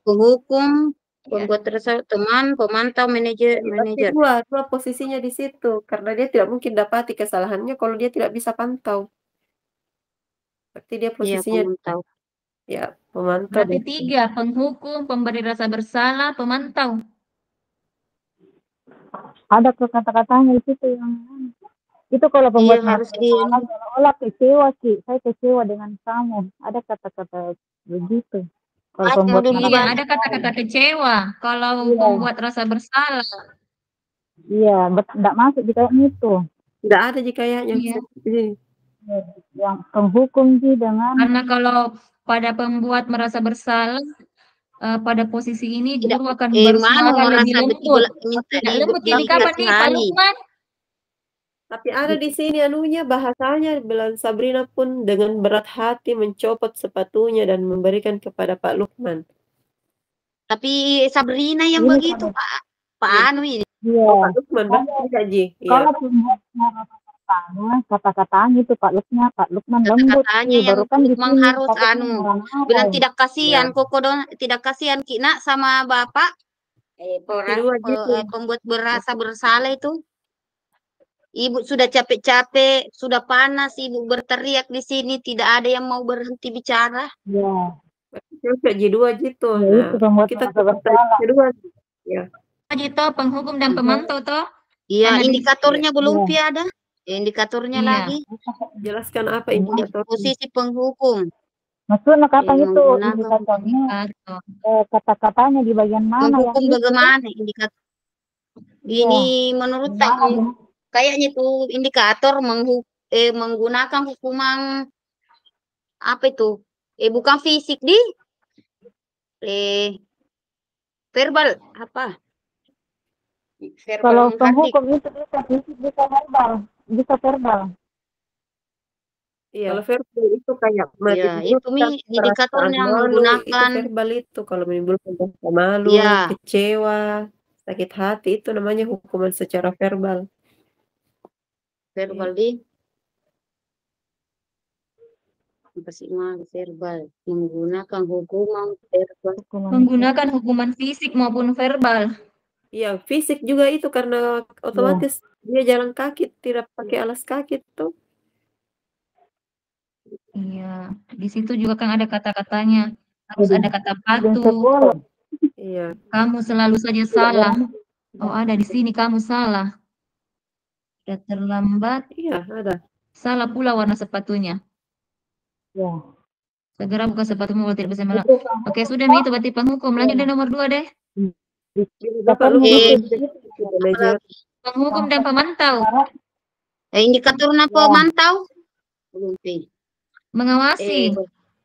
Penghukum, pembuat rasa teman, pemantau, manajer. Dua posisinya di situ karena dia tidak mungkin dapati kesalahannya kalau dia tidak bisa pantau. Berarti dia Iya, posisinya pemantau. ya pemantau. Berarti 3, penghukum, pemberi rasa bersalah, pemantau. Ada kata-katanya di situ yang itu kalau pembuat harus masalah seolah-olah kecewa sih. Saya kecewa dengan kamu. Ada kata-kata begitu. Kalau pembuat Iya, ada kata-kata kecewa. Kalau pembuat rasa bersalah. Iya, tidak masuk di kayak itu. Tidak ada jika kayaknya. Iya. Yang penghukum sih dengan. Karena kalau pada pembuat merasa bersalah, pada posisi ini guru akan bersuara lebih lembut. Tidak lembut jadi kapan nih Pak Lukman? Tapi ada di sini anunya bahasanya bilang Sabrina pun dengan berat hati mencopot sepatunya dan memberikan kepada Pak Lukman. Tapi Sabrina yang Ini begitu Pak Anu ini. Iya. Pak Lukman tidak Ji. Kalau pembuat merasa bersalah, kata-katanya itu Pak Lukman lembut. Kata-katanya yang baru kan Lukman harus bilang tidak kasihan tidak kasihan Kina sama Bapak. Pembuat berasa bersalah itu. Ibu sudah capek-capek, sudah panas, Ibu berteriak di sini, tidak ada yang mau berhenti bicara. Iya. Jadi 2 gitu. Ya, nah, kita kedua. Ya. Gitu, penghukum dan pemantau toh. Iya, indikatornya belum ada. Indikatornya lagi. Jelaskan apa indikator? Posisi penghukum. Maksudnya kata itu indikatornya kata-katanya di bagian mana? Penghukum bagaimana indikator? Ini menurut saya kayaknya itu indikator menggunakan hukuman apa itu? Bukan fisik verbal apa? Kalau penghukum itu bisa fisik, bisa verbal, bisa verbal. Iya, kalau verbal itu kayak itu indikatornya menggunakan verbal itu kalau menimbulkan rasa malu, kecewa, sakit hati itu namanya hukuman secara verbal. Verbal verbal menggunakan hukuman verbal. Menggunakan hukuman fisik maupun verbal. Iya, fisik juga itu karena otomatis dia jalan kaki, tidak pakai alas kaki tuh. Iya, di situ juga kan ada kata-katanya. Harus ada kata patuh. Iya. Kamu selalu saja salah. Oh, ada di sini kamu salah. Sudah terlambat. Iya, ada. Salah pula warna sepatunya. Ya. Segera buka sepatumu kalau tidak bisa melak. Oke, sudah itu berarti penghukum. Lanjut deh nomor 2 deh. Penghukum dan pemantau. Indikator pemantau? Mengawasi.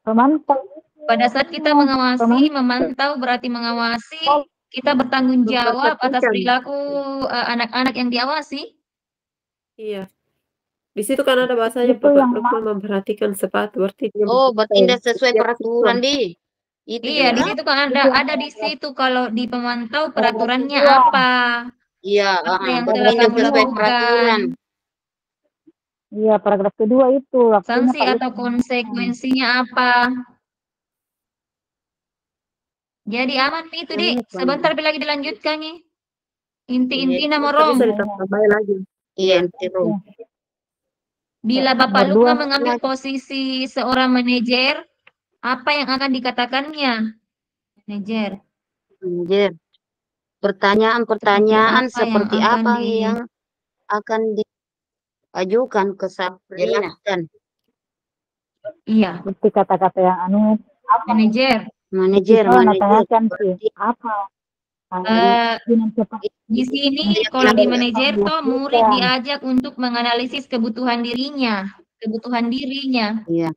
Pemantau. Pada saat kita mengawasi, memantau berarti mengawasi, kita bertanggung jawab atas perilaku anak-anak yang diawasi. Iya. Di situ kan ada bahasanya Bapak Lukman memperhatikan sepatu berarti dia bertindak sesuai peraturan Iya, di situ kan ada di situ kalau di pemantau peraturannya apa? Iya, apa yang telah kamu lakukan? Iya, paragraf kedua itu. Sanksi atau konsekuensinya apa? Jadi aman itu, Dik. Sebentar lagi dilanjutkan nih. Inti-inti nama Rom. Bisa ditambah lagi. Iya, inti Rom. Bila Bapak Lukman mengambil posisi seorang manajer, apa yang akan dikatakannya? Manajer. Pertanyaan-pertanyaan seperti apa yang akan diajukan ke Sabrina? Iya. Seperti kata-kata yang Manajer. Apa? Di sini kalau di manajer toh murid diajak untuk menganalisis kebutuhan dirinya. Iya.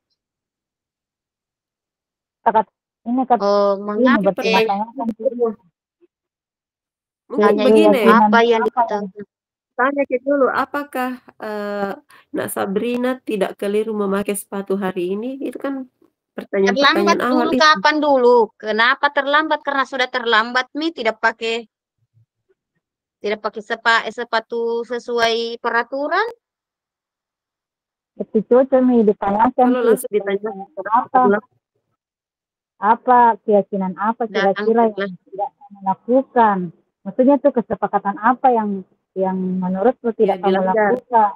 Ini mengapa Mungkin Hanya begini, apa yang dikatakan. tanya ke dulu, apakah Nak Sabrina tidak keliru memakai sepatu hari ini? Itu kan Terlambat pertanyaan-pertanyaan awal dulu itu. kapan dulu? Kenapa terlambat? Karena sudah terlambat Mi tidak pakai sepatu sesuai peraturan. Itu cocok nih ditanyakan Kalau langsung ditanya apa keyakinan apa Datang kira-kira setelah yang tidak kamu lakukan. Maksudnya tuh kesepakatan apa yang menurutmu tidak kamu dilanggar. lakukan.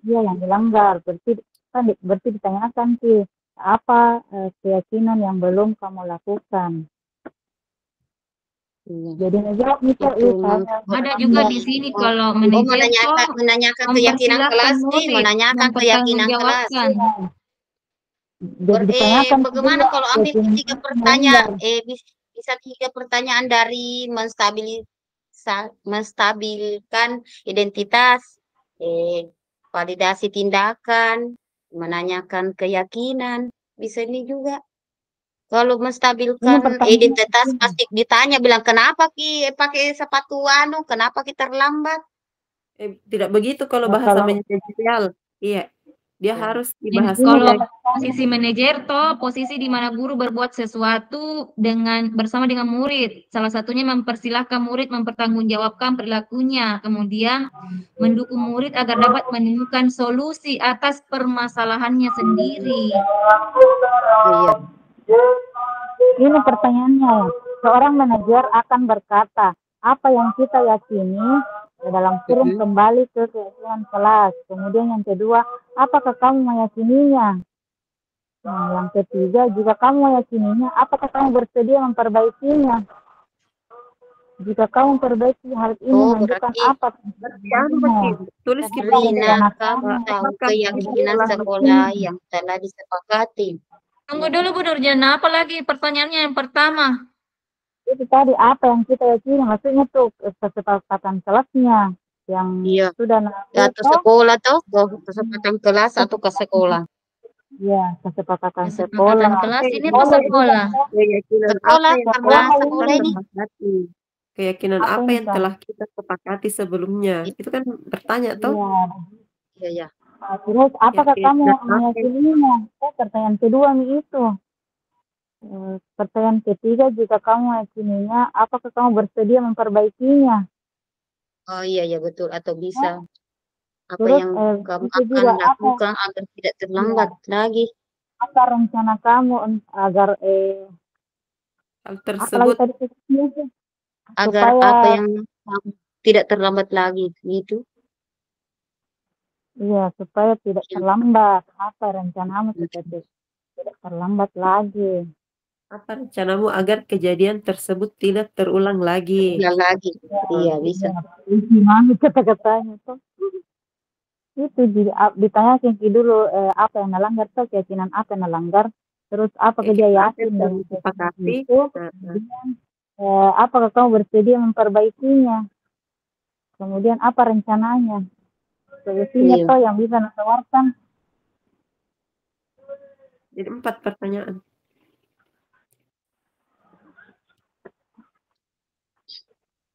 Iya, yang dilanggar. Berarti ditanyakan sih apa keyakinan yang belum kamu lakukan. Jadi menjawab misal ada juga di sini kalau manajer menanyakan keyakinan kelas nih, menanyakan keyakinan kelas. Bagaimana kalau ambil 3 pertanyaan? Bisa 3 pertanyaan dari menstabilkan identitas, validasi tindakan, menanyakan keyakinan, bisa ini juga. Kalau menstabilkan identitas pasti ditanya bilang kenapa Ki pakai sepatu kenapa kita terlambat? Tidak begitu kalau bahasa manajerial. Iya. Dia harus dibahas. Kalau posisi manajer posisi di mana guru berbuat sesuatu bersama dengan murid. Salah satunya mempersilahkan murid mempertanggungjawabkan perilakunya, kemudian mendukung murid agar dapat menemukan solusi atas permasalahannya sendiri. Iya. Ini pertanyaannya. Seorang manajer akan berkata, apa yang kita yakini dalam kurung kembali ke keyakinan kelas. Kemudian yang kedua, apakah kamu meyakininya? Nah, yang ketiga, jika kamu meyakininya, apakah kamu bersedia memperbaikinya? Jika kamu memperbaiki hal ini menunjukkan apa? Tulis Sabrina, kamu tahu keyakinan sekolah yang telah disepakati. Tunggu dulu Bu Nurjana, apa lagi pertanyaannya yang pertama? Itu tadi apa yang kita yakini, maksudnya tuh kesepakatan kelasnya yang sudah atau sekolah kesepakatan kelas atau ke sekolah. Iya, kesepakatan sekolah. Kelas ini ke sekolah. Sekolah karena sekolah ini. Keyakinan apa yang telah kita sepakati sebelumnya? Itu kan bertanya toh? Iya. Terus apakah kamu meyakininya? Pertanyaan kedua nih itu. Pertanyaan ketiga, jika kamu meyakininya, apakah kamu bersedia memperbaikinya? Oh iya betul, atau bisa. Apa yang kamu akan lakukan agar tidak terlambat lagi? Apa rencana kamu agar hal tersebut agar apa yang tidak terlambat lagi gitu? Iya, supaya tidak terlambat. Apa rencanamu supaya tidak terlambat lagi? Apa rencanamu agar kejadian tersebut tidak terulang lagi? Iya, bisa. Gimana kata-katanya tuh? Itu ditanya Kinki dulu apa yang melanggar tuh, keyakinan apa yang melanggar, terus apa dia yakin dan itu, kemudian apakah kamu bersedia memperbaikinya, kemudian apa rencananya, solusinya tuh yang bisa ditawarkan. Jadi 4 pertanyaan.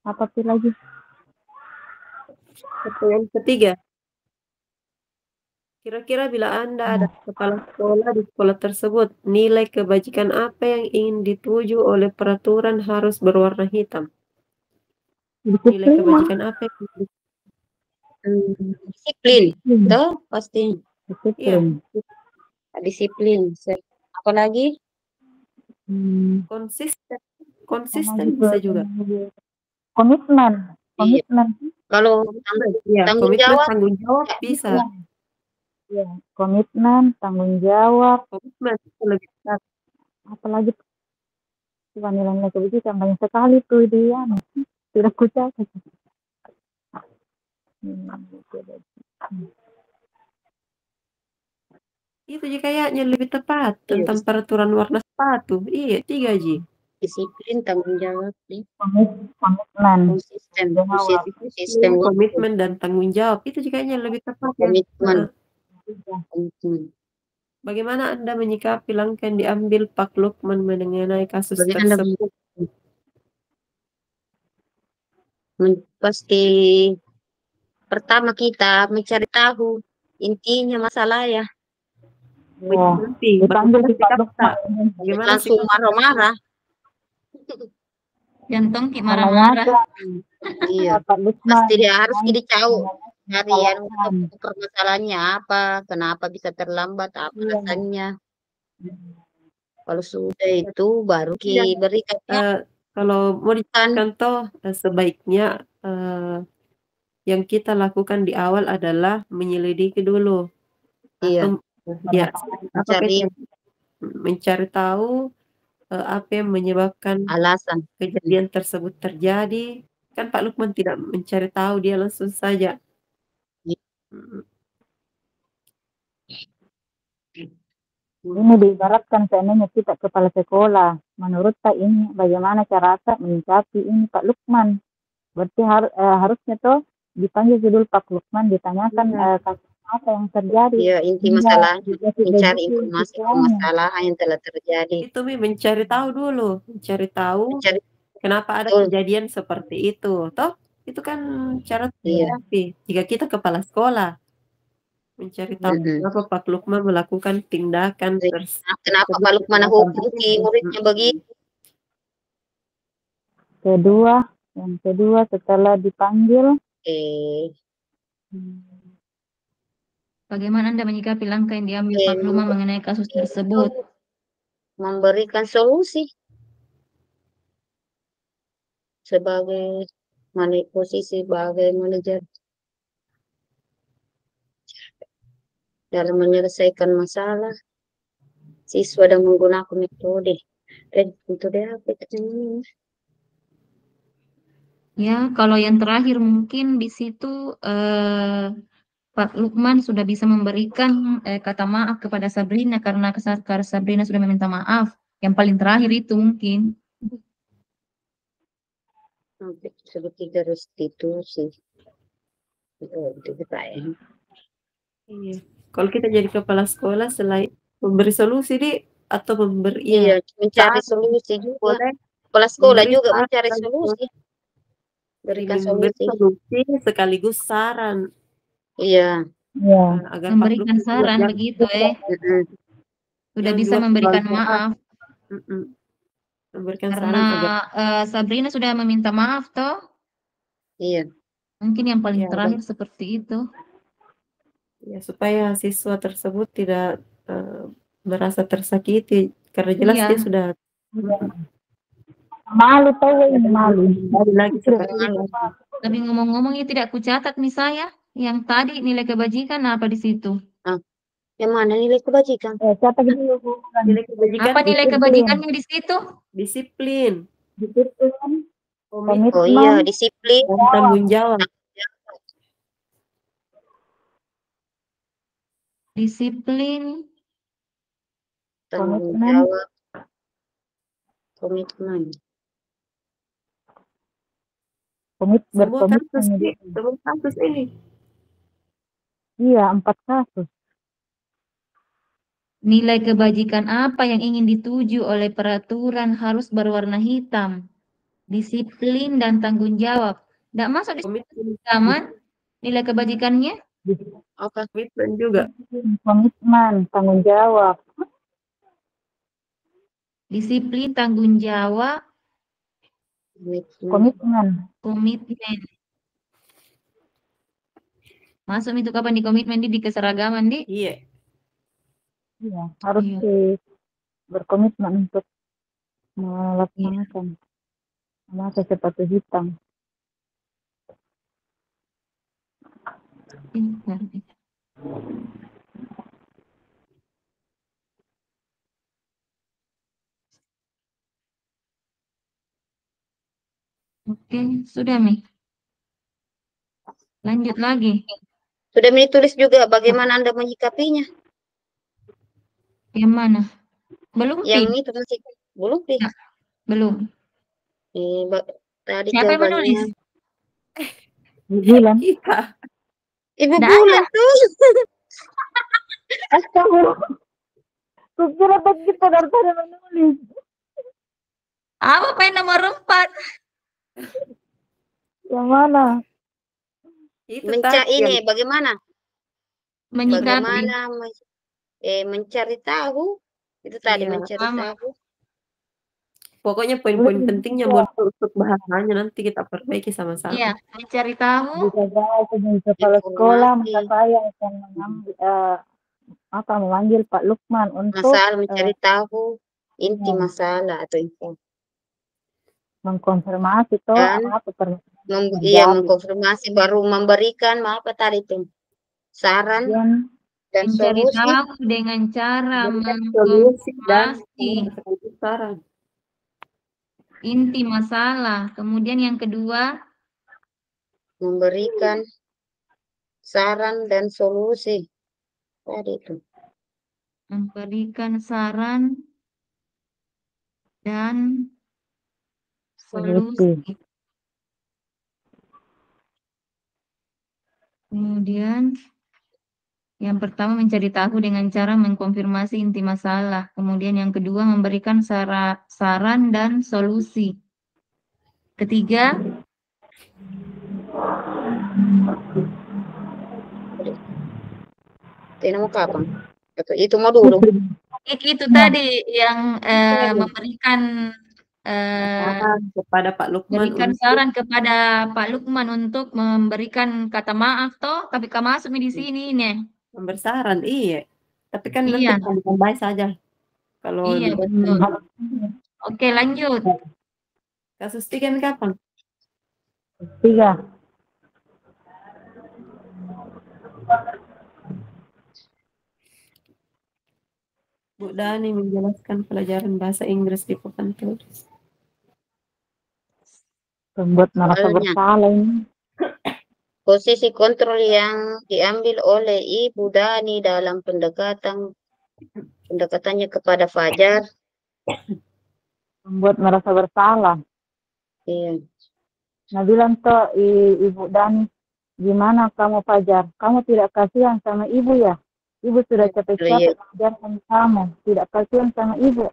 Apa sih lagi? Pertanyaan ketiga. Kira-kira bila Anda ada kepala sekolah di sekolah tersebut, nilai kebajikan apa yang ingin dituju oleh peraturan harus berwarna hitam? Nilai kebajikan apa yang disiplin, toh pasti. Disiplin. Disiplin. Apalagi? Konsisten bisa juga. Komitmen. Kalau tanggung jawab bisa. Ya, komitmen, tanggung jawab. Komitmen lebih besar. Apalagi nilai-nilai kebajikan banyak sekali tuh dia. Tidak kucatat. Itu kayaknya lebih tepat tentang peraturan warna sepatu. Iya, 3 Ji. Disiplin, tanggung jawab, komitmen dan tanggung jawab. Itu kayaknya lebih tepat. Komitmen. Bagaimana Anda menyikapi langkah yang diambil Pak Lukman mengenai kasus tersebut? Pasti pertama kita mencari tahu intinya masalah ya. Ya, dipanggil si Pak Lukman. Bagaimana Langsung marah-marah. Jantung ki marah-marah. Iya, Pak Lukman. pasti dia harus dicau harian Kesalahan. permasalahannya apa, kenapa bisa terlambat, apa Iya. alasannya. Kalau sudah itu baru berikan Kalau mau dicontoh sebaiknya yang kita lakukan di awal adalah menyelidiki dulu. Iya. Atau ya, mencari tahu apa yang menyebabkan alasan kejadian tersebut terjadi. Kan Pak Lukman tidak mencari tahu, dia langsung saja. Ini diibaratkan seandainya kita kepala sekolah. Menurut Pak ini bagaimana cara menyikapi ini Pak Lukman. Berarti harusnya tuh dipanggil dulu Pak Lukman, ditanyakan apa yang terjadi. Iya, inti masalah, mencari informasi permasalahan yang telah terjadi. Itu mencari tahu dulu, mencari tahu kenapa ada kejadian seperti itu. Toh itu kan cara terapi. Jika kita kepala sekolah mencari tahu kenapa Pak Lukman melakukan tindakan kenapa Pak Lukman hukum muridnya begitu. Yang kedua setelah dipanggil, bagaimana Anda menyikapi langkah yang diambil Pak Lukman mengenai kasus tersebut? Memberikan solusi sebagai posisi sebagai manajer dalam menyelesaikan masalah siswa dan menggunakan metode apa ini? Ya, kalau yang terakhir mungkin di situ Pak Lukman sudah bisa memberikan kata maaf kepada Sabrina karena Sabrina sudah meminta maaf. Yang paling terakhir itu mungkin. Seperti restitusi. Itu kita ya. Iya. Kalau kita jadi kepala sekolah selain memberi solusi atau memberi mencari solusi juga. Kepala sekolah juga mencari solusi. Berikan solusi sekaligus saran. Iya. Agar memberikan saran begitu sudah bisa memberikan maaf. Memberikan karena saran agar Sabrina sudah meminta maaf toh. Iya. Mungkin yang paling terakhir seperti itu. Ya, supaya siswa tersebut tidak merasa tersakiti karena jelas dia sudah malu malu. Lagi Tapi ngomong-ngomong ini tidak kucatat nih saya. Yang tadi nilai kebajikan apa di situ? Yang mana nilai kebajikan? Nilai kebajikan. Apa nilai kebajikannya di situ? Disiplin. Oh iya, disiplin. Dan tanggung jawab. Disiplin, tanggung jawab, komitmen. Semua kasus ini. Iya, 4 kasus. Nilai kebajikan apa yang ingin dituju oleh peraturan harus berwarna hitam. Disiplin dan tanggung jawab. Tidak masuk di zaman nilai kebajikannya? Komitmen juga. Komitmen, tanggung jawab. Disiplin, tanggung jawab. Komitmen. Masuk itu kapan di komitmen di keseragaman di? Iya, harus berkomitmen untuk melaksanakan memakai sepatu hitam. Oke, sudah Mi. Lanjut lagi. Sudah ditulis juga bagaimana Anda menyikapinya? Yang mana? Belum, Yang itu masih belum, Pi? Belum. Tadi siapa yang menulis? Bulan. Ibu Bulan tuh. Astagfirullah. Kukira kita daripada menulis. Apa nomor 4? Yang mana? Itu ini bagaimana? Menyikapi. Bagaimana mencari tahu? Itu tadi mencari tahu. Pokoknya poin-poin pentingnya untuk bahasanya nanti kita perbaiki sama-sama. Iya, mencari tahu. Jika saya sebagai kepala sekolah, maka saya akan mengambil, memanggil Pak Lukman untuk Masalah mencari tahu inti masalah atau info. mengkonfirmasi toh apa mengkonfirmasi baru memberikan apa tadi itu saran dan mencari solusi tahu dengan cara solusi dan mengkonfirmasi saran. Inti masalah. Kemudian yang kedua, memberikan saran dan solusi. Tadi itu. Memberikan saran dan solusi. Kemudian yang pertama mencari tahu dengan cara mengkonfirmasi inti masalah. Kemudian yang kedua memberikan saran dan solusi. Ketiga, mau kapan? Itu mau dulu. Itu tadi yang memberikan kepada Pak Lukman, memberikan saran kepada Pak Lukman untuk memberikan kata maaf toh, tapi kamu masuk di sini nih. Bersaran, iya. Tapi kan Iya. nanti tambah saja. Kalau iya, betul. Oke, lanjut. Kasus 3 kapan? 3. Bu Dani menjelaskan pelajaran bahasa Inggris di papan tulis. Membuat merasa bersalah ini. Posisi kontrol yang diambil oleh Ibu Dani dalam pendekatannya kepada Fajar. Membuat merasa bersalah. Iya. Nah bilang toh Ibu Dani, gimana kamu Fajar? Kamu tidak kasihan sama ibu ya? Ibu sudah capek-capek mengajarkan kamu, tidak kasihan sama ibu.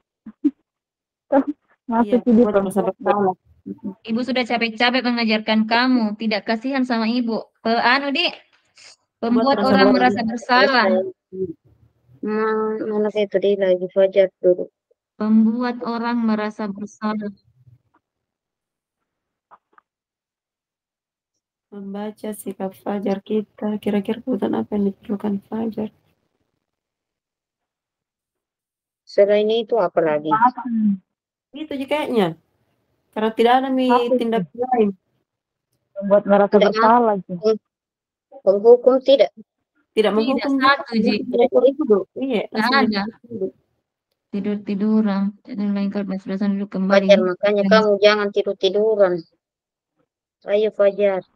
Masuk di bersalah. Ibu sudah capek-capek mengajarkan kamu, tidak kasihan sama ibu. Pembuat orang merasa bersalah. Mana itu dia lagi Fajar dulu. Membuat orang merasa bersalah. Membaca sikap Fajar kita, kira-kira kebutuhan apa yang diperlukan Fajar? Selain itu apa lagi? Itu aja kayaknya. Karena tidak ada tindak lain. Membuat merasa bersalah. Penghukum tidak. Tidak menghukum. Iya. Ada. Tidur-tiduran. Lain kali masuk dulu kembali. Fajar, makanya kamu jangan tidur-tiduran. Ayo Fajar.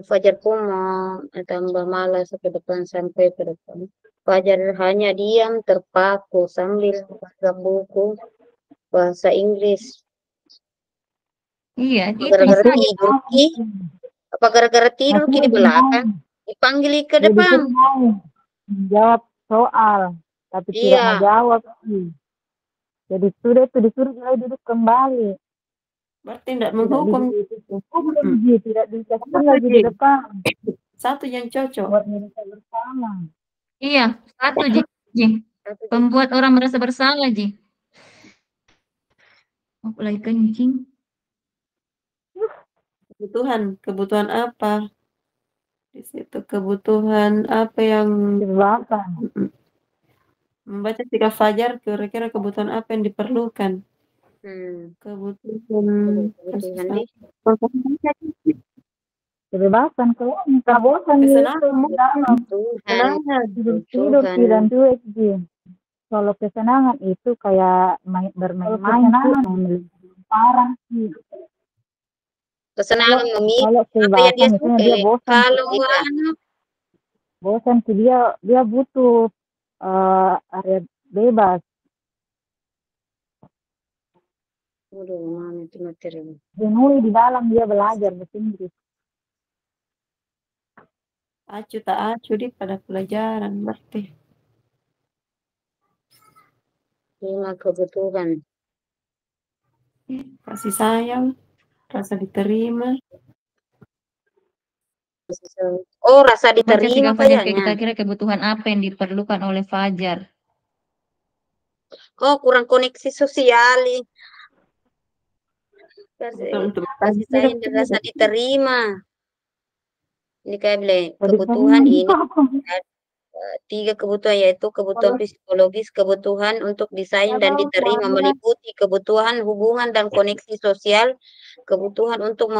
Fajar pun mau tambah malas ke depan sampai ke depan. Fajar hanya diam terpaku sambil baca buku bahasa Inggris. Iya, gara-gara tidur apa gara-gara tidur di belakang dipanggil ke depan. Jawab soal, tapi tidak mau jawab. Jadi sudah itu disuruh duduk kembali. Berarti tidak menghukum. Tidak dikasih lagi di depan. Satu yang cocok. Buat mereka bersama. Iya, satu Ji. Pembuat orang merasa bersalah Ji. Mulai kencing. Kebutuhan apa? Di situ kebutuhan apa yang membaca sikap Fajar, kira-kira kebutuhan apa yang diperlukan? Kebutuhan kebebasan kalau minta bosan tidur dan duit Ji. Kalau kesenangan itu kayak bermain-main parah sih. Kesenangan kalau kebebasan dia bosan. Kalau bosan sih dia butuh area bebas. Mana itu materi? Jenuh di dalam dia belajar bahasa Inggris. Acu tak acu di pada pelajaran berarti. 5 kebutuhan. Kasih sayang, rasa diterima, Oh, rasa Baca diterima Fajar, kayaknya. kira-kira kebutuhan apa yang diperlukan oleh Fajar? Oh, kurang koneksi sosial. Kasih sayang dan rasa diterima. Ini kayak bilang kebutuhan ini tiga kebutuhan, yaitu kebutuhan psikologis, kebutuhan untuk disayang dan diterima, meliputi kebutuhan hubungan dan koneksi sosial, kebutuhan untuk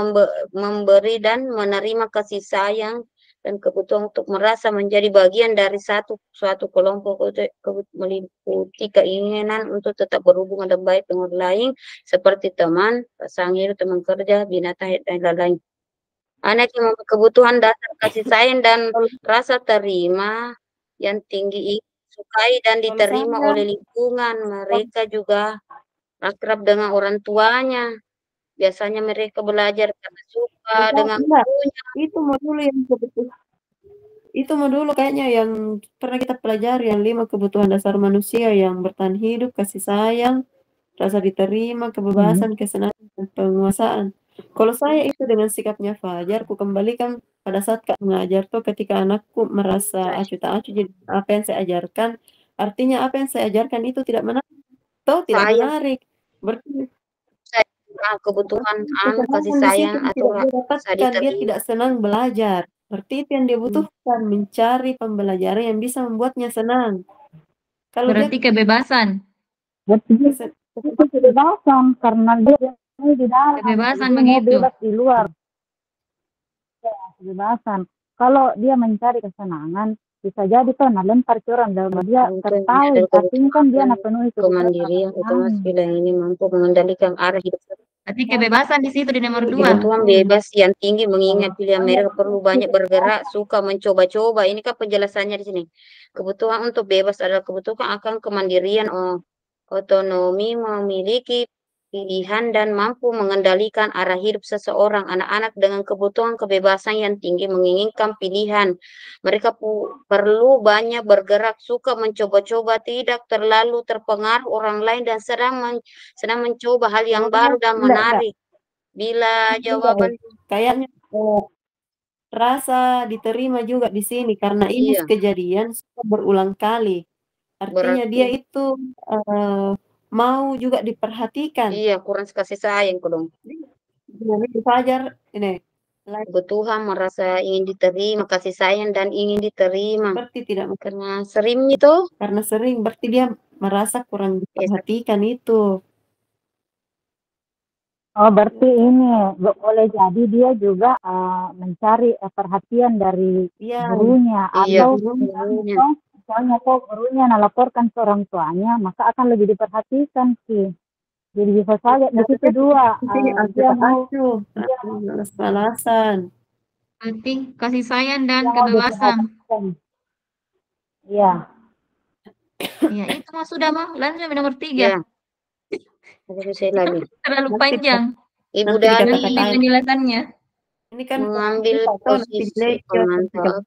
memberi dan menerima kasih sayang, dan kebutuhan untuk merasa menjadi bagian dari suatu kelompok, meliputi keinginan untuk tetap berhubungan dan baik dengan orang lain seperti teman, pasangan, teman kerja, binatang, dan lain-lain. Anak yang kebutuhan dasar kasih sayang dan rasa terima yang tinggi, sukai dan diterima oleh lingkungan. Mereka juga akrab dengan orang tuanya. Biasanya mereka belajar karena suka dengan gurunya. Itu mau dulu kayaknya yang pernah kita pelajari, yang 5 kebutuhan dasar manusia yang bertahan hidup, kasih sayang, rasa diterima, kebebasan, kesenangan, dan penguasaan. Kalau saya itu dengan sikapnya Fajar, ku kembalikan pada saat Kak mengajar tuh, ketika anakku merasa acuh tak acuh, jadi apa yang saya ajarkan, artinya apa yang saya ajarkan itu tidak menarik, atau tidak menarik. Berarti kebutuhan kasih kesenangan di sayang situ atau tidak dia dapatkan, dia tidak senang belajar. Berarti itu yang dia butuhkan, mencari pembelajaran yang bisa membuatnya senang. Kalau dia Berarti kebebasan. Berarti itu kebebasan karena dia di dalam, Kebebasan dia mau begitu. bebas di luar. Ya, kebebasan. Kalau dia mencari kesenangan, bisa jadi tuh lempar curang dalam dia tertawa, artinya kan dia penuhi kemandirian, otomatis wilayah ini mampu mengendalikan arah hidup. Berarti kebebasan di situ di nomor 2. Kebutuhan bebas yang tinggi mengingat pilihan mereka perlu banyak bergerak, suka mencoba-coba. Ini kan penjelasannya di sini. Kebutuhan untuk bebas adalah kebutuhan akan kemandirian, otonomi, memiliki pilihan dan mampu mengendalikan arah hidup seseorang. Anak-anak dengan kebutuhan kebebasan yang tinggi menginginkan pilihan. Mereka perlu banyak bergerak, suka mencoba-coba, tidak terlalu terpengaruh orang lain, dan sedang mencoba hal yang baru dan menarik. Bila jawaban kayaknya rasa diterima juga di sini karena ini kejadian sudah berulang kali. Artinya dia itu mau juga diperhatikan. Iya, kurang kasih sayang dong. Fajar ini kebutuhan merasa ingin diterima, kasih sayang dan ingin diterima. Berarti tidak karena sering itu. Karena sering, berarti dia merasa kurang diperhatikan itu. Oh, berarti ini boleh jadi dia juga mencari perhatian dari gurunya, atau misalnya kok gurunya melaporkan ke orang tuanya, maka akan lebih diperhatikan sih. Jadi bisa saja di situ dua. Dia mau alasan. Berarti kasih sayang dan kebebasan. Iya. Iya, itu mah sudah mah. Lanjut nomor 3. Ya. Saya lagi. Terlalu panjang. Ibu Dani penjelasannya. Ini kan mengambil posisi pemantau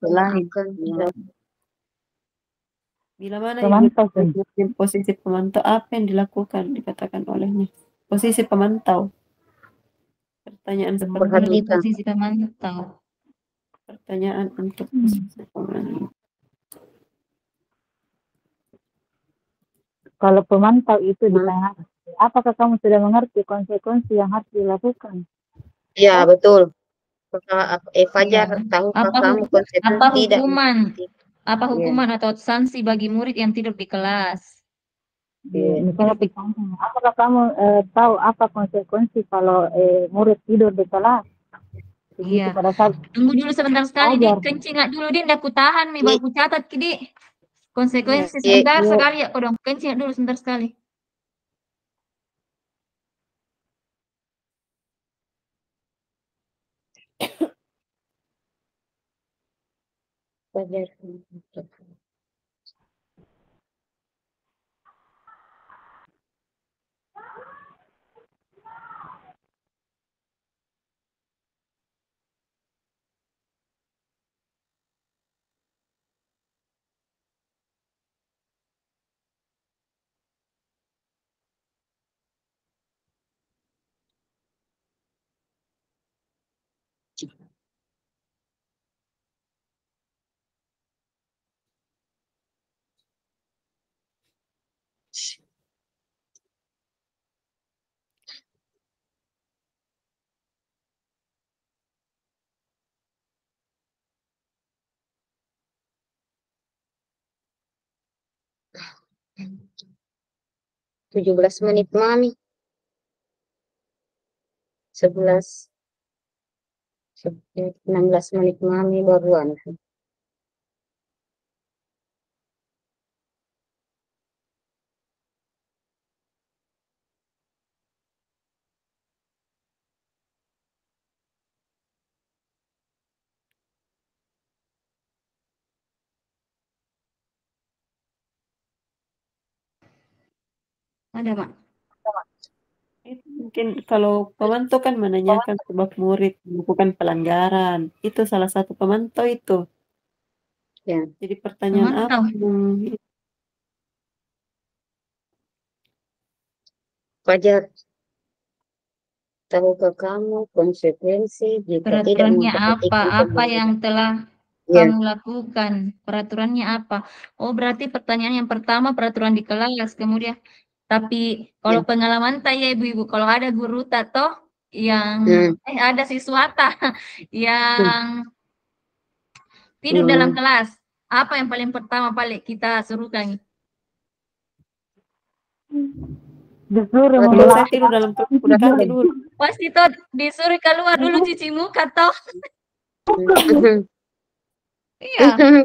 bila mana posisi pemantau, apa yang dilakukan, dikatakan olehnya posisi pemantau. Pertanyaan seperti itu. Posisi pemantau. Pertanyaan untuk posisi pemantau. Kalau pemantau itu ditanya, apakah kamu sudah mengerti konsekuensi yang harus dilakukan? Ya, betul. Fajar, tahukah kamu konsekuensi apa hukuman atau sanksi bagi murid yang tidur di kelas? Apakah kamu tahu apa konsekuensi kalau murid tidur di kelas? Iya. Tunggu dulu sebentar sekali, Dik. Kencing dulu, Dik. Aku tahan nih, baru catat, Dik. Konsekuensi sebentar sekali ya, dong. Kencing dulu sebentar sekali. 17 menit, Mami. 16 menit, Mami, baruan. Ada, Mak. Itu mungkin kalau pemantau kan menanyakan sebab murid melakukan pelanggaran. Itu salah satu pemantau itu. Ya. Jadi pertanyaan apa? Pemantau. Fajar, tahukah kamu konsekuensi jika tidak Peraturannya apa? memperhatikan Apa yang telah Ya. kamu lakukan? Peraturannya apa? Oh, berarti pertanyaan yang pertama peraturan di kelas. Kemudian, tapi kalau Ya. pengalaman saya ibu-ibu, kalau ada guru tato yang ada siswa yang tidur dalam kelas, apa yang paling pertama kita suruhkan? Disuruh Kalau saya tidur dalam kelas udah tidur. Pasti toh disuruh keluar dulu cuci muka toh. Iya.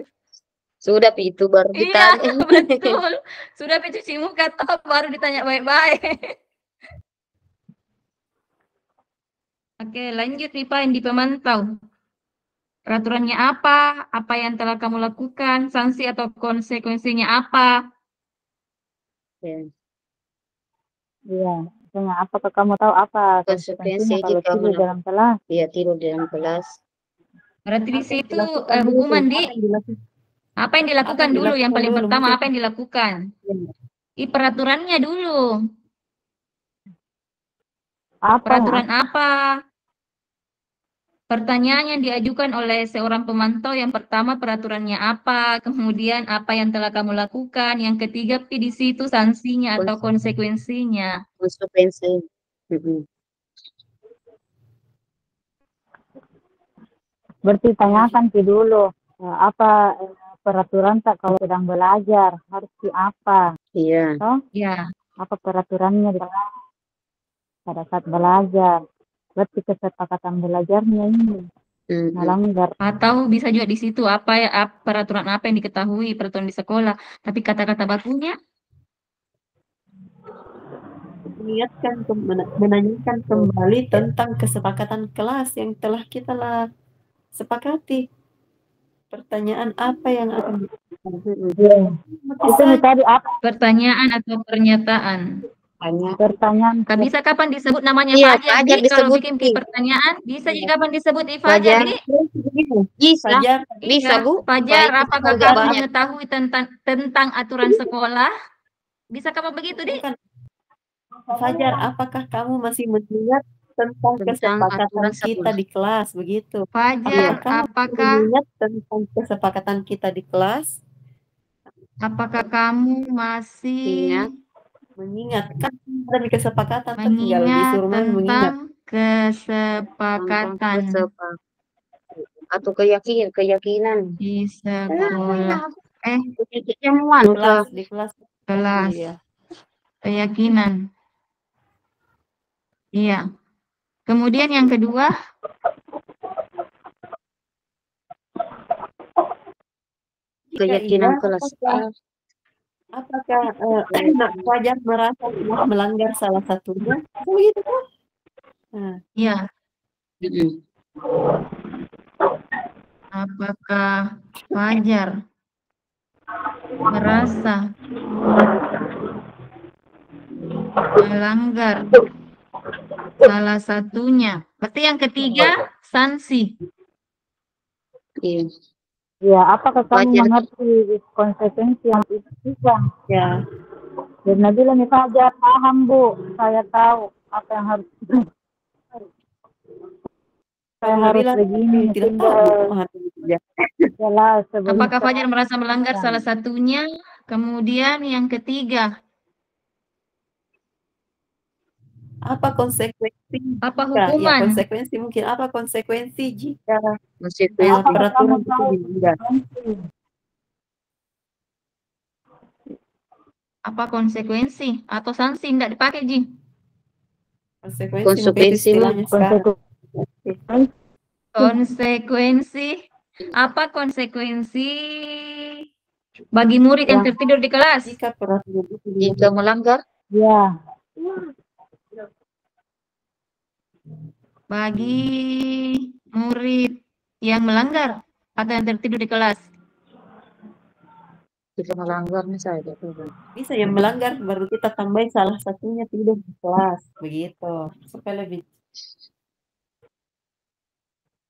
Sudah itu baru Iya, ditanya. betul. Sudah cuci muka toh baru ditanya baik-baik. Oke, lanjut nih Pak yang di pemantau. Peraturannya apa? Apa yang telah kamu lakukan? Sanksi atau konsekuensinya apa? Iya, misalnya apakah kamu tahu apa konsekuensinya kalau jika tidur dalam kelas? Iya, tidur dalam kelas. Berarti di situ hukuman apa yang dilakukan dulu? Yang paling pertama apa yang dilakukan? Peraturannya dulu. Peraturan apa? Pertanyaan yang diajukan oleh seorang pemantau yang pertama peraturannya apa, kemudian apa yang telah kamu lakukan, yang ketiga di situ sanksinya atau konsekuensinya. Konsekuensi. Berarti tanyakan dulu apa peraturan tak kalau sedang belajar harus apa? Iya. Toh? Iya. Apa peraturannya pada saat belajar? Berarti kesepakatan belajarnya ini melanggar. Atau bisa juga di situ apa ya peraturan apa yang diketahui peraturan di sekolah, tapi kata-kata bakunya menanyakan kembali tentang kesepakatan kelas yang telah kita sepakati. Pertanyaan apa yang akan itu tadi apa? Pertanyaan atau pernyataan? Pertanyaan. Bisa kapan disebut namanya Fajar kalau bikin pertanyaan? Bisa kapan disebut Fajar? Bisa Bu. Fajar, apakah kamu mengetahui tentang aturan sekolah? Bisa kapan begitu, Dik? Fajar, apakah kamu masih mengingat tentang kesepakatan kita di kelas begitu? Fajar, apakah mengingat tentang kesepakatan kita di kelas? Apakah kamu masih mengingatkan dari kesepakatan tentang kesepakatan atau keyakinan di sekolah di kelas keyakinan. Iya. Kemudian yang kedua, keyakinan kelas. Apakah Fajar merasa telah melanggar salah satunya? Begitu kan? Iya. Apakah Fajar merasa melanggar salah satunya? Berarti yang ketiga sanksi. Ya, apakah kamu mengerti konsekuensi yang bisa? Ya. Dan Nabila nih Fajar, paham Bu, saya tahu apa yang harus saya harus begini. Apakah Fajar merasa melanggar salah satunya? Kemudian yang ketiga, apa konsekuensi? Apa hukuman? Ya, konsekuensi mungkin apa konsekuensi jika peraturan itu dilanggar? Apa konsekuensi atau sanksi tidak dipakai, Ji? Konsekuensi mungkin itu istilahnya sekarang. Konsekuensi. Apa konsekuensi bagi murid yang tertidur di kelas? Jika peraturan itu Jika melanggar, Ya, Bagi murid yang melanggar atau yang tertidur di kelas. jika melanggarnya saja. bisa yang melanggar, baru kita tambahin salah satunya tidur di kelas, begitu. Supaya lebih.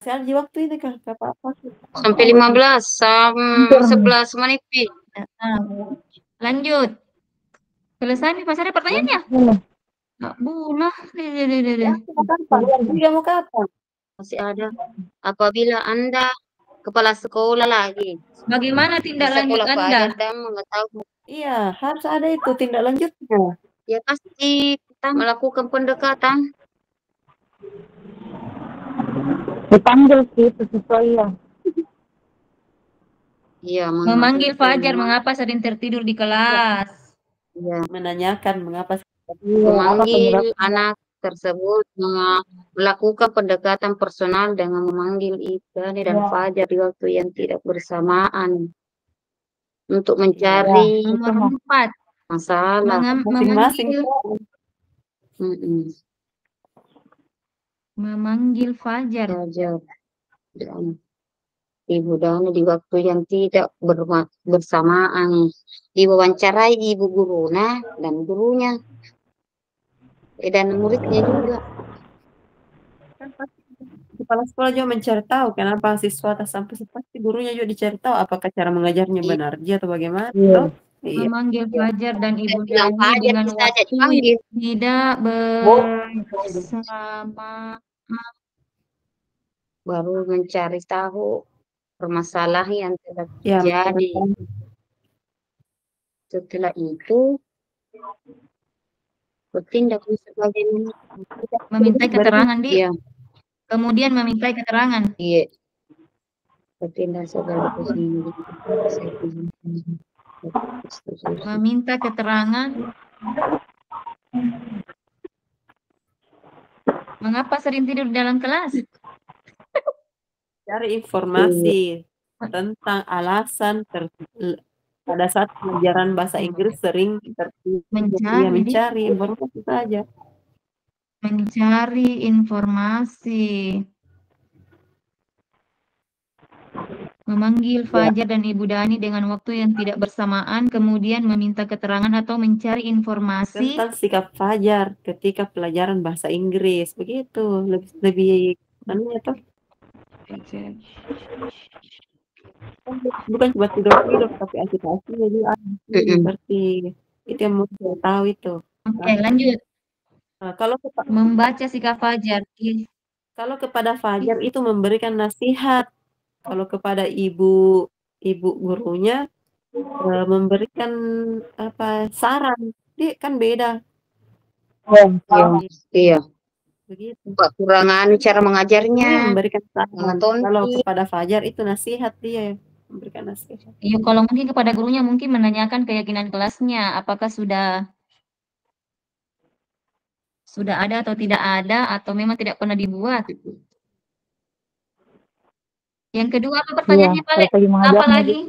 Saya di waktu itu kan apa-apa. Sampai 15, sampai 11 menit. Nah, lanjut. Selesai nih Pak Sari pertanyaannya? Nggak boleh. Dia mau kapan? Masih ada. Apabila Anda kepala sekolah lagi, Bagaimana tindak lanjut sekolah Anda? fajar dan mengetahui, Iya, harus ada itu tindak lanjutnya. ya pasti kita melakukan pendekatan. dipanggil sih itu sesuai ya. Iya, Memanggil Fajar mengapa sering tertidur di kelas. Iya, Menanyakan mengapa memanggil anak tersebut melakukan pendekatan personal dengan memanggil Ibani dan Fajar di waktu yang tidak bersamaan untuk mencari Nomor 4. masalah. masing-masing. Memanggil Fajar. Fajar dan Ibu Dani di waktu yang tidak bersamaan, diwawancarai ibu guruna dan gurunya dan muridnya juga. Kan pasti kepala sekolah juga mencari tahu kenapa siswa tak sampai pasti gurunya juga dicari tahu apakah cara mengajarnya benar dia atau bagaimana. Iya. Memanggil Fajar dan Ibu Bilang Dani Fajar dengan bisa aja waktu dipanggil. tidak bersama. Baru mencari tahu permasalahan yang telah terjadi. Setelah itu bertindak sebagai Meminta keterangan, Di. Iya. Kemudian meminta keterangan. Iya. Bertindak sebagai Meminta keterangan. Mengapa sering tidur di dalam kelas? Cari informasi tentang alasan pada saat pelajaran bahasa Inggris sering mencari informasi saja. Mencari informasi. Memanggil Fajar dan Ibu Dani dengan waktu yang tidak bersamaan, kemudian meminta keterangan atau mencari informasi tentang sikap Fajar ketika pelajaran bahasa Inggris, begitu. Lebih tuh. Bukan cuma tidur tapi agitasinya juga seperti itu yang mau saya tahu itu. Oke, lanjut. Nah, kalau membaca sikap Fajar. Kalau kepada Fajar itu memberikan nasihat. Kalau kepada ibu gurunya memberikan saran. Dia kan beda. Iya. Begitu. Kekurangan cara mengajarnya. Memberikan saran. Kalau kepada Fajar itu nasihat dia memberikan nasihat. Iya, kalau mungkin kepada gurunya mungkin menanyakan keyakinan kelasnya, apakah sudah ada atau tidak ada atau memang tidak pernah dibuat. Yang kedua apa pertanyaannya, Pak? Apa lagi?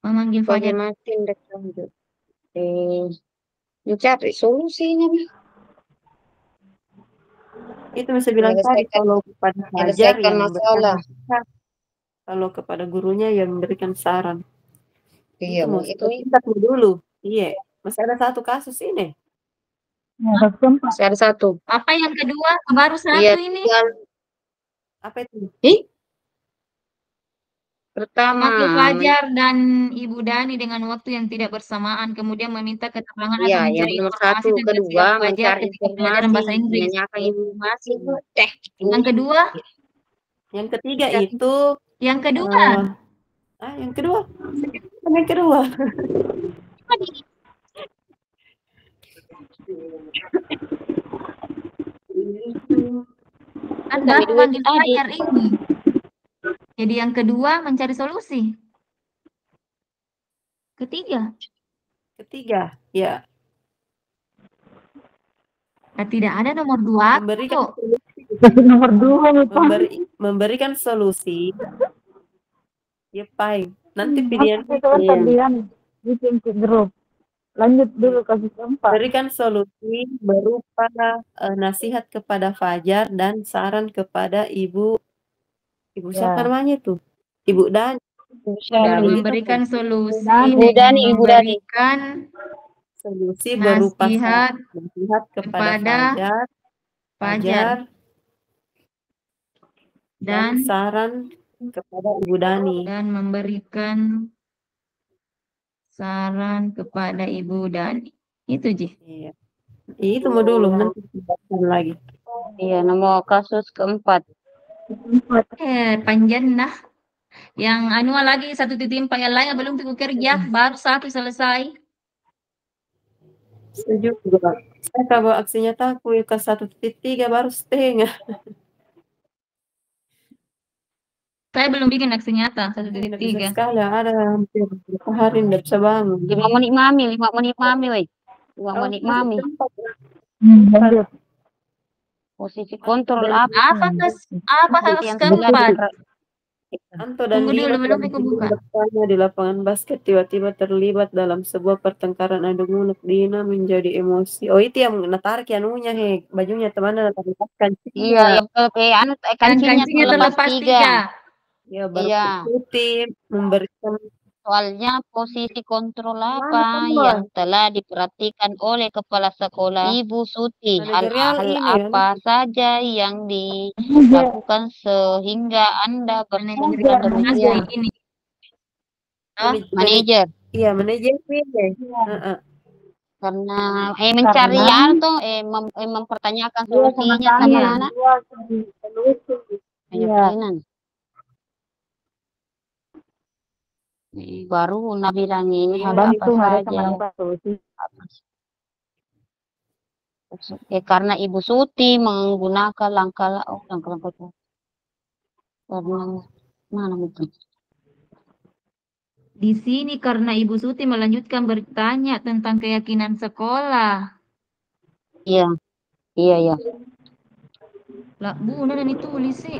Memanggil Fajar. Bagaimana tindak lanjut? Mencari solusinya. Itu bisa bilang tadi kalau kepada Fajar yang masalah. Kalau kepada gurunya yang memberikan saran. Iya, itu dulu. Iya, masih ada satu kasus ini. Masih ada satu. Apa yang kedua? Baru satu ini. Apa itu? Pertama, memanggil Fajar dan Ibu Dani dengan waktu yang tidak bersamaan, kemudian meminta keterangan atau mencari informasi satu, kedua Fajar ketika pelajaran bahasa Inggris. Informasi. Yang kedua? Yang ketiga itu. Yang kedua? Yang kedua. Yang kedua. Anda memanggil Fajar ini. Jadi yang kedua mencari solusi. Ketiga. Ketiga, ya. Tidak ada nomor 2 Memberikan kok. solusi. Nomor 2 Pak. Memberikan solusi. Ya, Pai. Nanti pilihan Itu kan Iya. tadian bikin grup. Lanjut dulu kasus keempat. berikan solusi berupa nasihat kepada Fajar dan saran kepada Ibu siapa namanya itu? Ibu Dani. Ya, Memberikan solusi Ibu dengan Dani, Ibu Dani. memberikan Solusi berupa nasihat nasihat kepada kepada Fajar dan dan saran kepada Ibu Dani. dan memberikan saran kepada Ibu Dani. Itu, Ji. Iya. Itu mau dulu, nanti kita lagi. Iya, nomor kasus keempat. Panjang nah. Yang anu lagi satu ditimpa yang lain belum tiku kerja, baru satu selesai. Setuju juga. Saya kalau aksinya takut ke 1.3 baru setengah. Saya belum bikin aksi nyata Tidak bisa 1.3. sekali, ada hampir berapa hari tidak bisa bangun. 5 menit mami, woi. 5 menit mami. Posisi kontrol apa? Apa harus keempat? Anto dan Tunggu dulu, Dino belum aku buka. bertanya di lapangan basket tiba-tiba terlibat dalam sebuah pertengkaran adu mulut. Dina menjadi emosi. Oh, itu yang natarik anunya bajunya teman terlepaskan. Iya, yang kancingnya terlepas 3. Ya, baru putih memberikan. Soalnya posisi kontrol apa yang telah diperhatikan oleh kepala sekolah Ibu Suti, hal-hal apa saja yang dilakukan sehingga Anda bersikap demikian. Manajer. Iya, manajer ini. Karena mencari atau mempertanyakan solusinya sama anak. Keyakinan. Baru Nabi bilang ini hal apa saja. Karena Ibu Suti menggunakan langkah itu. Karena mana mungkin? Di sini karena Ibu Suti melanjutkan bertanya tentang keyakinan sekolah. Iya. Iya. Lah, Bu, udah ditulis sih.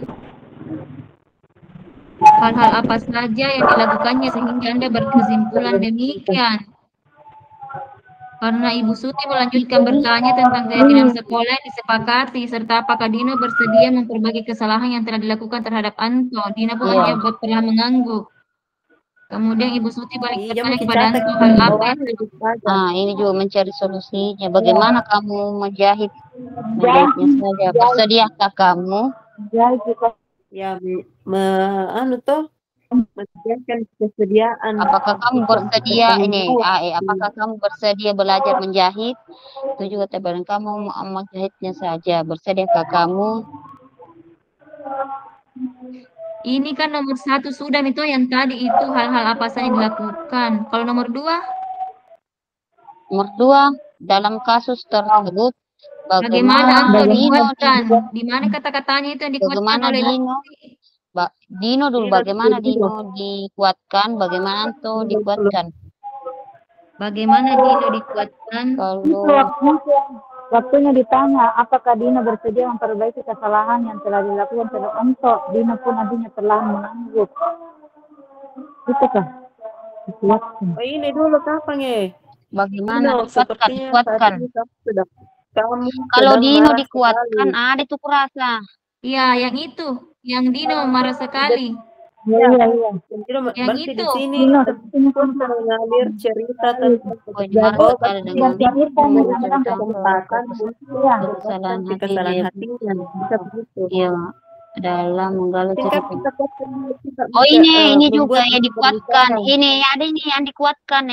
Hal-hal apa saja yang dilakukannya sehingga Anda berkesimpulan demikian. Karena Ibu Suti melanjutkan bertanya tentang keyakinan sekolah yang disepakati, serta apakah Dino bersedia memperbaiki kesalahan yang telah dilakukan terhadap Anto. Dina pun menjawab telah mengangguk. Kemudian Ibu Suti balik bertanya kepada Anto hal apa itu. Ini juga mencari solusinya. Bagaimana kamu menjahitnya saja? Bersediakah kamu? Ya, menyediakan kesediaan. Apakah kamu bersedia apakah kamu bersedia belajar menjahit? Itu juga terbarang kamu menjahitnya saja. Bersediakah kamu? Ini kan nomor 1 sudah itu yang tadi itu hal-hal apa saja dilakukan. Kalau nomor 2? Nomor 2 dalam kasus tersebut bagaimana Anto dikuatkan? Di mana kata-katanya itu yang dikuatkan oleh Dino dulu, bagaimana Dino dikuatkan, bagaimana Anto dikuatkan? Bagaimana Dino dikuatkan? Waktunya ditanya, apakah Dino bersedia memperbaiki kesalahan yang telah dilakukan terhadap Anto? Dino pun nantinya telah mengangguk. Itu kah? Dikuatkan. Oh, ini dulu kapan ya? Bagaimana dikuatkan? Kalau Dino dikuatkan, ada tuh kurasa. Iya, yang itu. Yang Dino marah sekali. Iya. Yang itu. Di sini pun mengalir cerita tentang kesalahan hatinya. Bisa begitu. Iya. Dalam menggali cerita. Oh, ini juga yang dikuatkan. Ini ada ini yang dikuatkan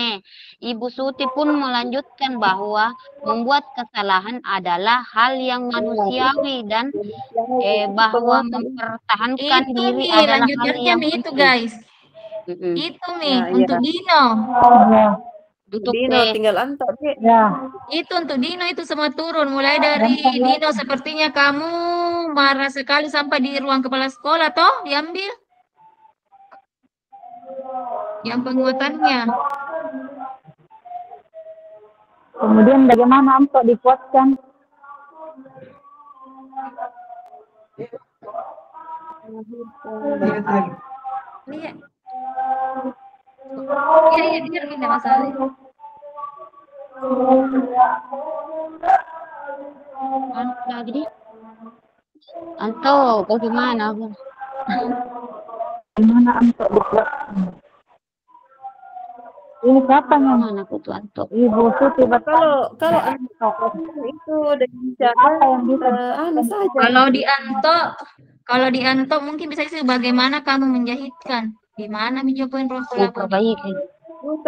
Ibu Suti pun melanjutkan bahwa membuat kesalahan adalah hal yang manusiawi dan bahwa mempertahankan diri adalah hal yang itu guys. Itu untuk Dino. Untuk Dino tinggal Anto. Itu untuk Dino itu semua turun. Mulai dari Dino sepertinya kamu marah sekali sampai di ruang kepala sekolah toh diambil. Yang penguatannya. Kemudian bagaimana Anto dikuatkan? Iya. Iya, benar tidak masalah. Lagi Anto, bagaimana? Gimana Anto dikuatkan? Ini kapan yang Mana aku tuh Anto? Ibu Suti Kalau Anto itu dengan cara apa yang bisa saja. Kalau di Anto mungkin bisa sih bagaimana kamu menjahitkan? Di mana mencobain pelaku Baik.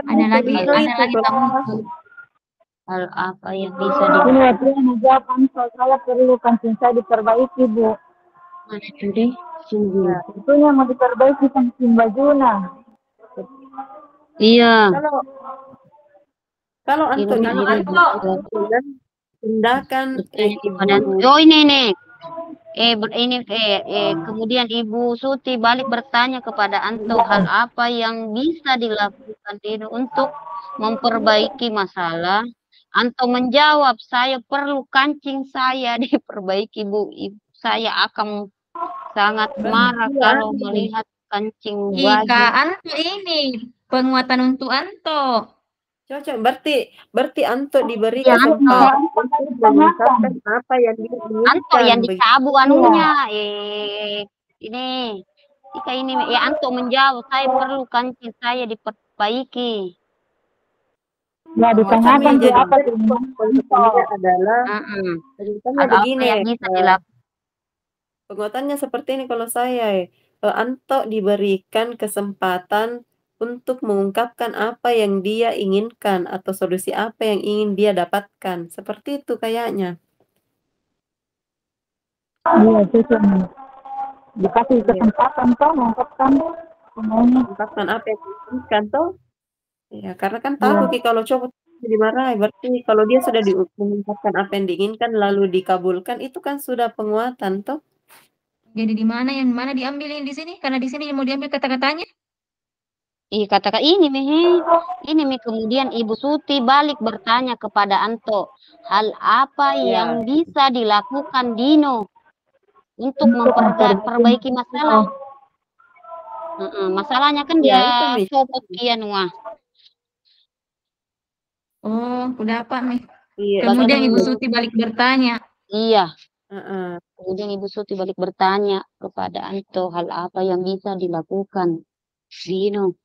Ada lagi kamu Hal apa yang bisa ini artinya menjawab Anto, saya perlu kancing saya diperbaiki Bu. Mana itu deh? Sungguh. Nah, tentunya mau diperbaiki kancing bajunya. Iya. Kalau Anto tindakan oh ini kemudian Ibu Suti balik bertanya kepada Anto hal apa yang bisa dilakukan Dino untuk memperbaiki masalah. Anto menjawab, saya perlu kancing saya diperbaiki Bu. Saya akan sangat marah kalau melihat kancing baju. Jika Anto ini penguatan untuk Anto. Cocok, berarti Anto diberi kesempatan untuk mengungkapkan apa yang diinginkan. Anto yang dicabu anunya, ini, jika ini ya Anto menjawab, saya perlu kancing saya diperbaiki. Ya ditanyakan apa penguatannya adalah begini. Yang bisa dilakukan. Penguatannya seperti ini kalau saya, Anto diberikan kesempatan untuk mengungkapkan apa yang dia inginkan atau solusi apa yang ingin dia dapatkan. Seperti itu kayaknya. Iya, itu dikasih kesempatan toh mengungkapkan apa yang diinginkan toh. Ya, karena kan tahu kalau cowok dimarahi, berarti kalau dia sudah mengungkapkan apa yang diinginkan lalu dikabulkan, itu kan sudah penguatan toh. Jadi di mana yang mana diambilin di sini? Karena di sini mau diambil kata-katanya. Kata-kata ini kemudian Ibu Suti balik bertanya kepada Anto, hal apa yang bisa dilakukan Dino untuk memperbaiki masalah? Masalahnya kan dia sobat kian wah. Oh, udah apa nih? Iya, kemudian Ibu Suti balik bertanya. Iya. Kemudian Ibu Suti balik bertanya kepada Anto, hal apa yang bisa dilakukan Dino?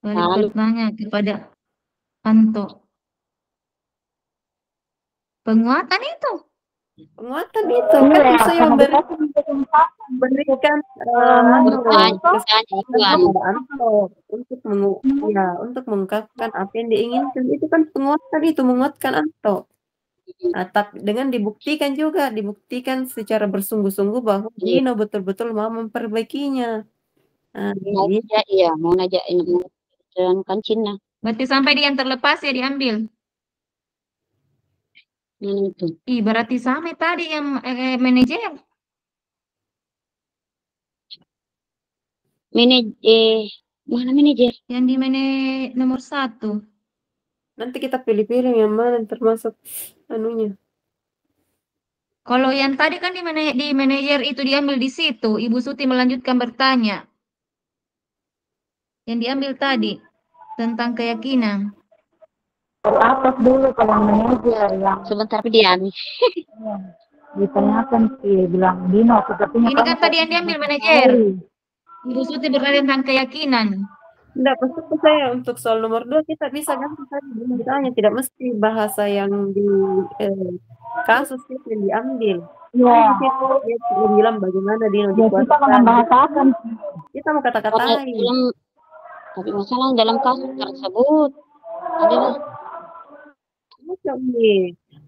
Balik bertanya kepada Anto. Penguatan itu kan saya memberikan untuk mengungkapkan apa yang diinginkan, itu kan menguatkan Anto. Tapi dengan dibuktikan secara bersungguh-sungguh bahwa Dino betul-betul mau memperbaikinya. Mau ngajak jalankan Cina. Berarti sampai dia yang terlepas ya diambil. Itu. Berarti sama tadi yang manajer. Mana manajer? Yang di nomor 1. Nanti kita pilih-pilih yang mana termasuk anunya. Kalau yang tadi kan di manajer itu diambil di situ. Ibu Suti melanjutkan bertanya. Yang diambil tadi tentang keyakinan. Atas dulu kalau manajer yang sebentar dia ditanyakan bilang Dino sepertinya ini kan tadi yang diambil manajer. Ibu Suti bertanya tentang keyakinan. Tidak, maksudku saya untuk soal nomor 2 kita bisa ganti tadi ditanya, tidak mesti bahasa yang di kasus yang diambil. Iya. Dia bilang bagaimana Dino dikuatkan. Kita membahasakan. Kita mau kata-katain. Tapi masalah dalam kasus tersebut adalah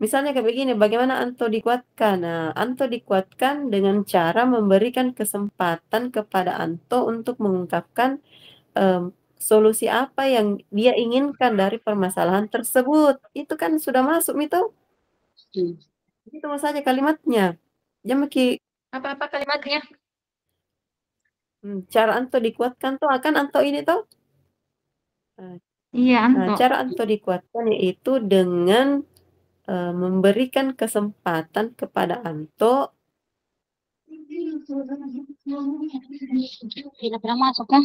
misalnya kayak begini, bagaimana Anto dikuatkan? Nah, Anto dikuatkan dengan cara memberikan kesempatan kepada Anto untuk mengungkapkan solusi apa yang dia inginkan dari permasalahan tersebut. Itu kan sudah masuk itu. Itu saja kalimatnya. Apa kalimatnya? Cara Anto dikuatkan tuh akan Anto ini tuh Iya, Nah, Anto. cara Anto dikuatkan yaitu dengan memberikan kesempatan kepada Anto Tidak pernah masuk kan?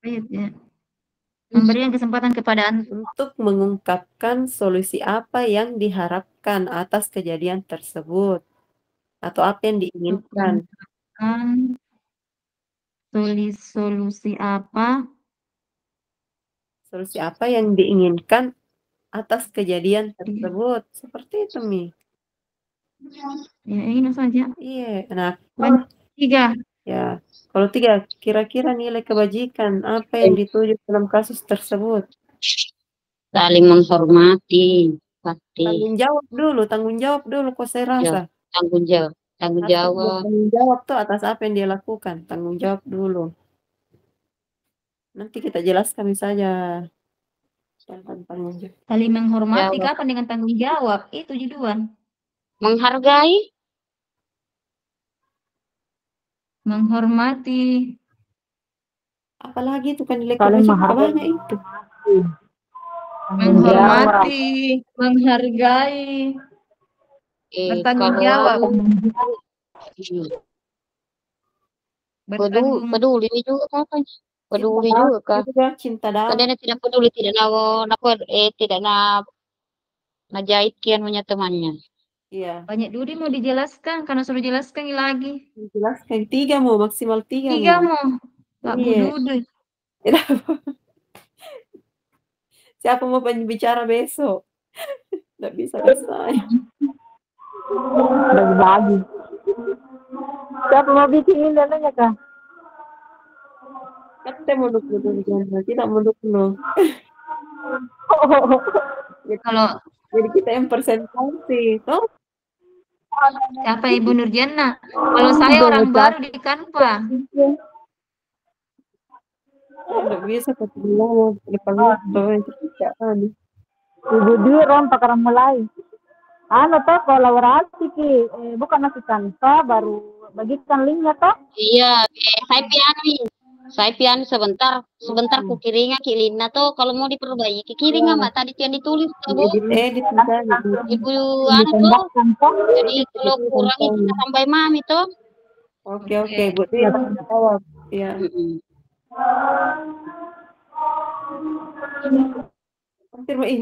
Ya. Memberikan kesempatan kepada Anto untuk mengungkapkan solusi apa yang diharapkan atas kejadian tersebut atau apa yang untuk diinginkan. mengungkapkan solusi apa Solusi apa yang diinginkan atas kejadian tersebut. Seperti itu, Mi. ya ini saja. Iya. Nah, Banyak 3. ya. Kalau 3, kira-kira nilai kebajikan apa yang dituju dalam kasus tersebut? Saling menghormati, pasti. Tanggung jawab dulu kok saya rasa. Tanggung jawab. Tanggung jawab. Tanggung jawab tuh atas apa yang dia lakukan. Tanggung jawab dulu. Nanti kita jelaskan saja tentang tanggung jawab. Saling menghormati Jawab. kapan dengan tanggung jawab? Itu juduan. Menghargai. Menghormati. Apalagi itu kan nilai Saling kebajikan menghargai. banyak itu. Menghormati, menghargai, bertanggung Kalau jawab, peduli, peduli juga kan? Peduli Cinta juga kan? juga, cinta dalam. Kadang tidak peduli, tidak najait kian punya temannya. Iya. banyak Dudi mau dijelaskan karena suruh jelaskan lagi. Jelaskan 3 mau maksimal 3 3 mau. mau. Pak Iya. Bududu. Siapa mau bicara besok? Tidak bisa saya. Bagi-bagi. Siapa mau bikin ini namanya kah? Kita mau dulu jangan tidak mau dulu. Kalau Jadi kita yang presentasi, toh? siapa Ibu Nurjana? Kalau saya orang baru di Kanva. Tidak bisa ketemu depan itu tidak. Ibu Dwi ron sekarang mulai. Anu toh kolaborasi ki, bukan masih Kanva baru bagikan linknya toh. Iya, saya pian sebentar ku kiringa Ki Lina tuh kalau mau diperbaiki kiringa Mbak tadi yang ditulis tuh Bu. Edit Ibu anu tuh. Jadi kalau kurang kita sampai mami tuh. Oke, Bu. Jawab. Iya.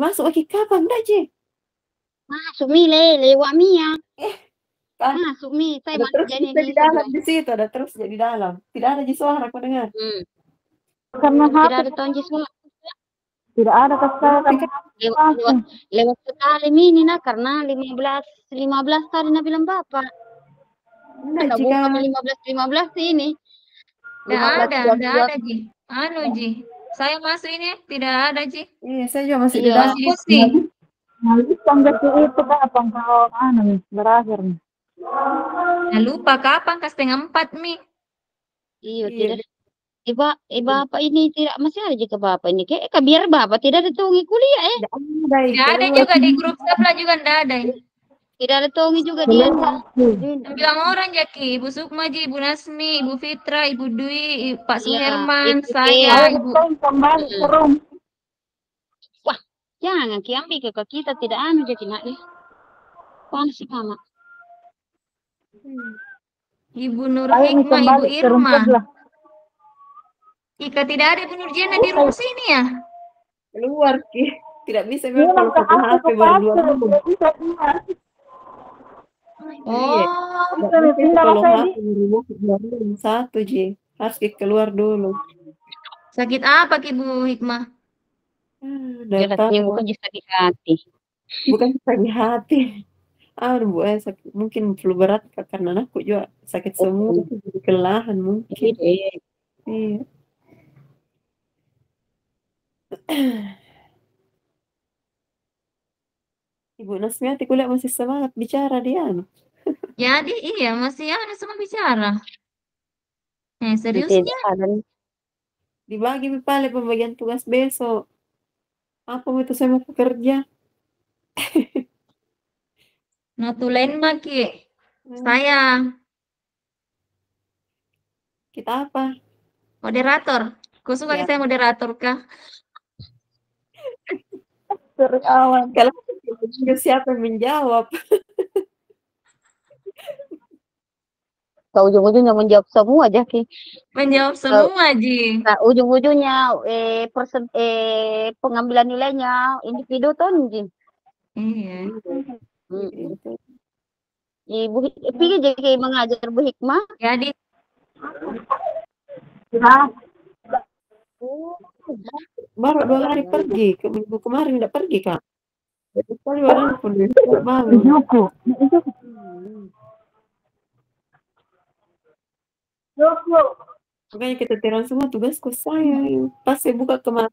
Masuk lagi kapan dah, Ji? Masuk mi lewat Mia. Masuk mi, saya masuk jadi di dalam di situ, ada terus jadi dalam. Tidak ada di suara aku dengar. Karena tidak ada tonji suara. Tidak ada kesalahan. Lewat sekali ini nah karena 15 tadi nak bilang Bapak. Enggak bukan 15 ini. Tidak ada Ji. Anu Ji. Saya masuk ini tidak ada Ji. Iya, saya juga masih di dalam. Nanti itu kapan kalau anu berakhir nih. Nah, lupa kapan ke 3:30 Mi. Iya, tidak. Bapak ini tidak masih ada juga Bapak ini. Kayak biar Bapak tidak ada tongi kuliah ya. Tidak ada juga di grup sebelah juga tidak ada. Tidak ada tongi juga dia. Bilang orang Jaki, Ibu Sukma, Ibu Nasmi, Ibu Fitra, Ibu Dwi, Pak Suherman, saya, Ibu. Kembali ke room. Wah, jangan kiambi ke kita tidak anu jadi nak ya. Panas sih Mama. Ibu Nur Hikmah, Ibu Irma. Jika tidak ada Ibu Nurjana di room sini ya. Keluar Ki. Tidak bisa kalau satu HP berdua. Kalau HP satu Ji. Harus keluar dulu. Sakit apa Ibu Hikmah? Bukan sakit hati. Bukan sakit hati. Bu, mungkin flu berat karena aku juga sakit semua, jadi kelelahan mungkin. Iya. Ibu Nasmiati kuliah masih semangat bicara dia. Jadi iya masih ada semua bicara. Seriusnya? Dibagi pembagian tugas besok. Apa itu saya mau bekerja? Notulen maki. Saya. Kita apa? Moderator. Kau suka Ya. saya moderator kah? Awan. Kalau siapa yang menjawab? Kau ujung-ujungnya menjawab semua, Jaki. Menjawab semua, Ji. Nah, ujung-ujungnya pengambilan nilainya individu tuh, Ji. Iya. Ibu pikir jadi mengajar Bu Hikmah. Jadi Baru 2 hari pergi, ke minggu kemarin tidak pergi, Kak. Itu sekali badan pun bangun. Juku. Makanya kita terang semua tugasku saya. Pas saya buka kemarin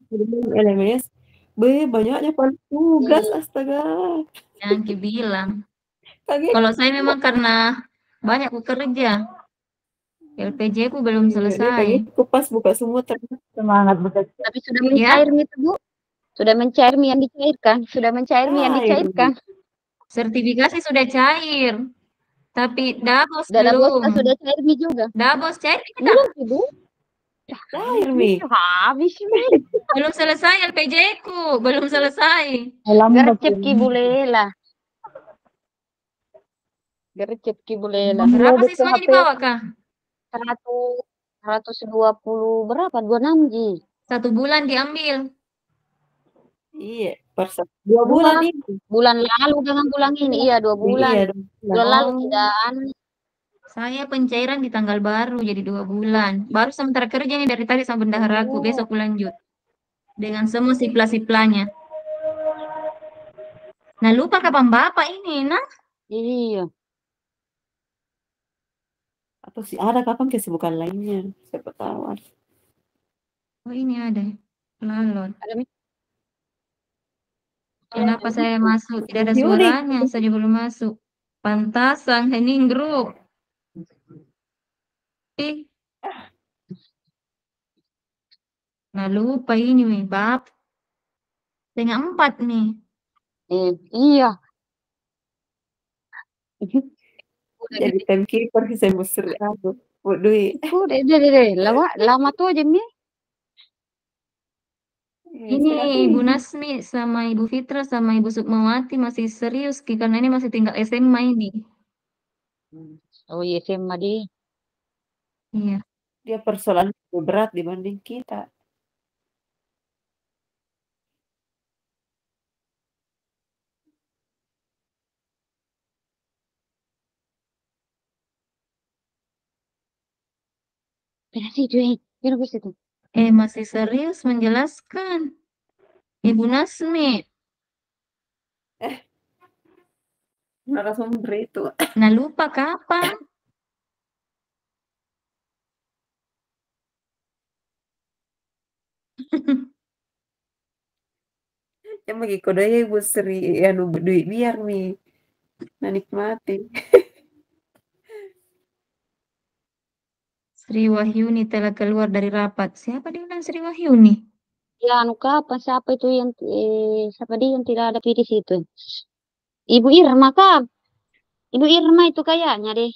LMS, banyaknya paling tugas, astaga. yang bilang. Kaget. Kalau saya memang karena banyak bekerja. LPJ ku belum selesai. Kaget, aku pas buka semua ternyata. Semangat bekerja. Tapi sudah mencair itu, Bu. Sudah mencair yang dicairkan. Sudah mencair yang dicairkan. Sertifikasi sudah cair. Tapi Davos belum. belum. Sudah cair juga. Davos cair tidak? Belum, Ibu. Cair, Mi. Habis, Mi. Belum selesai LPJ ku. Belum selesai. Gercep Ki Bulela. Gercep Ki Bulela. Berapa siswanya dibawa kah? 120 berapa? 26, Ji. 1 bulan diambil. Iya, 2 bulan ini. Bulan lalu dengan bulan ini, iya 2 bulan. Iya, 2 bulan lalu tidak. Saya pencairan di tanggal baru jadi 2 bulan. Baru sementara kerja nih dari tadi sama bendaharaku. Besok lanjut dengan semua sipla-siplanya. Nah lupa kapan Bapak ini, nah? Iya. Atau sih ada kapan kesibukan lainnya? Siapa tahu. Oh ini ada. Lalon. Ada, Mi. Kenapa saya masuk? Tidak ada suaranya, saya belum masuk. Pantasan, Hening Group. Nah lupa ini nih, Bab. 3:30 nih. Iya. Jadi timekeeper saya mesti buat duit. Lama tuh aja, Mi. Ini Ibu Nasmi sama Ibu Fitra sama Ibu Sukmawati masih serius karena ini masih tinggal SMA ini. Oh iya, SMA dia. Iya. Dia persoalan berat dibanding kita. Masih serius menjelaskan. Ibu Nasmi. Narasumber itu. Nah lupa kapan? Yang bagi kodenya Ibu Sri duit biar nih. Nah nikmati. Sri Wahyuni telah keluar dari rapat. Siapa dia bilang Sri Wahyuni? Ya, kapan siapa itu yang siapa dia yang tidak ada di situ? Ibu Irma kan? Ibu Irma itu kayaknya deh.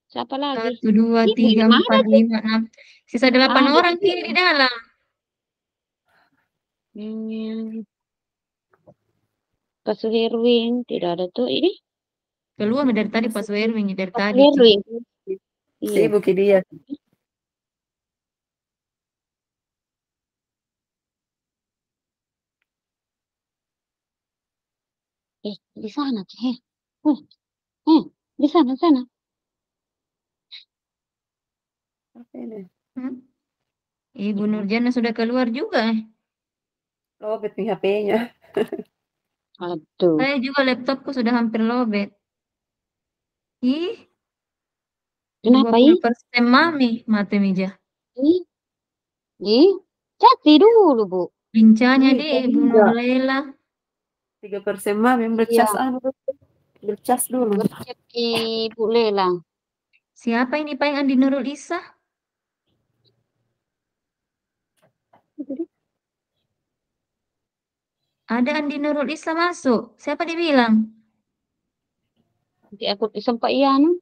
Siapa lagi? 1, 2, 3, 4, 5, 6. Sisa 8 orang kiri di dalam. Pak Suherwin tidak ada tuh ini. Keluar dari tadi Pak Suherwin dari tadi. Suherwin. Sibuk dia. Di sana sih. Di sana. Ibu Nurjana sudah keluar juga. Lobet nih HP-nya. Aduh. Saya juga laptopku sudah hampir lobet. Ih. Kenapa 20% mami mati meja. Cati dulu, Bu. Bincanya deh Ibu Nurlela. 3% mami bercas bercas dulu. Bercas Ibu Lela. Siapa ini Pak yang Andi Nurul Isa? Ada Andi Nurul Isa masuk. Siapa dibilang? Nanti aku disempat Ian.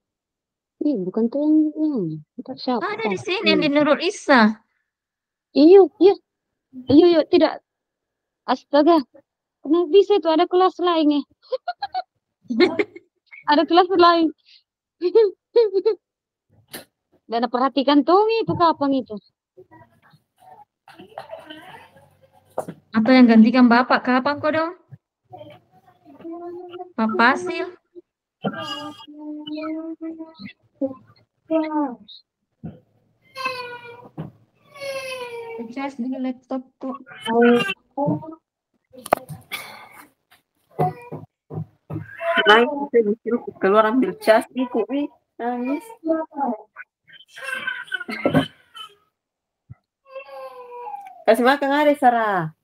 Bukan tuh yang siapa? Ada di sini Andi Nurul Isa. Iya, iya, iya, tidak. Astaga, kenapa bisa itu ada kelas lain ya? Ada kelas lain. Dan perhatikan tuh itu kapan itu? Atau yang gantikan Bapak kapan kok dong? Pak Pasil. Cas dulu laptop tuh. Nangis, saya disuruh keluar ambil cas itu, nangis. Kasih makan ada Sarah.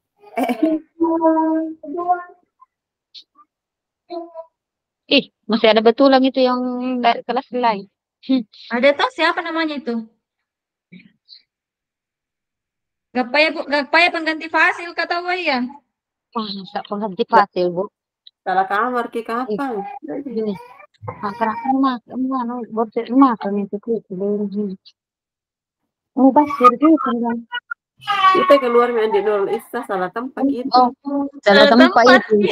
Masih ada betulan itu yang dari kelas lain. Ada tahu siapa namanya itu? Gak payah pengganti Fasil kata ya. Masa pengganti Fasil, Bu? Salah kamar ke kapan? Gini, makan borsir makan itu mau basir gitu kan. Kita keluar mandi Nurul Isa salah tempat gitu. Oh, salah tempat itu.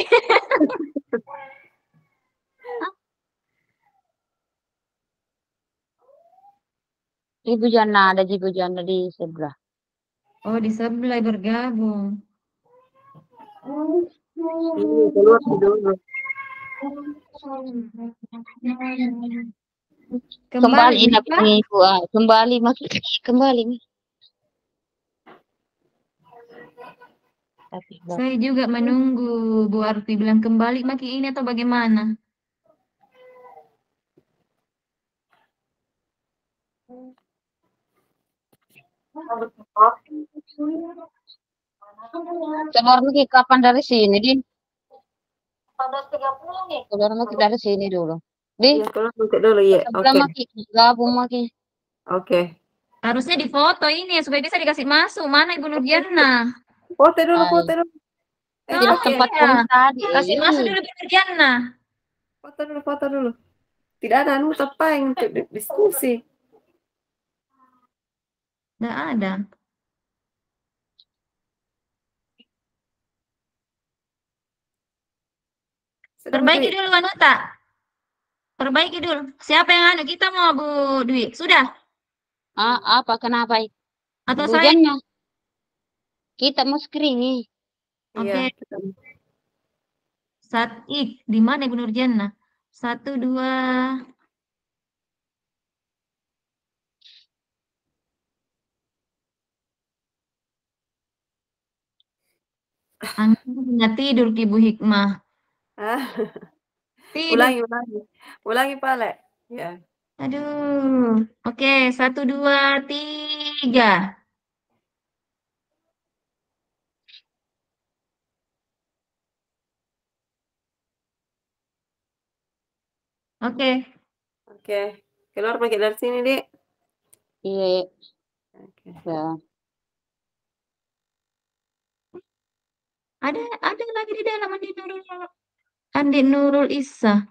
Ibu Jana, ada Ibu Jana di sebelah. Oh, di sebelah bergabung. Ini keluar dulu. Kembali kembali masih kembali. Saya juga menunggu Bu Arti bilang kembali maki ini atau bagaimana? Keluar lagi kapan dari sini, Din? 14.30 nih. Keluar lagi dari sini dulu. Din, Ya, keluar dulu ya. Oke. Gabung lagi. Oke. Harusnya difoto ini ya, supaya bisa dikasih masuk. Mana Ibu Nurjana? Foto dulu. Tidak tempat tadi. Kasih masuk dulu Ibu Nurjana. Foto dulu. Tidak ada apa yang untuk diskusi. Tidak ada. Perbaiki dulu Anuta. Perbaiki dulu. Siapa yang anu? Kita mau Bu Dwi. Sudah? Apa kenapa? Atau Hujannya. Kita mau screening. Oke. Di mana Ibu Nurjana? 1, 2. Nggak tidur Ibu Hikmah. Ulangi Pak Le. Ya. Aduh. Oke, 1, 2, 3. Oke. Keluar pakai dari sini, Dik. Iya. Oke. Ya. Ada lagi di dalam Andi Nurul Isa.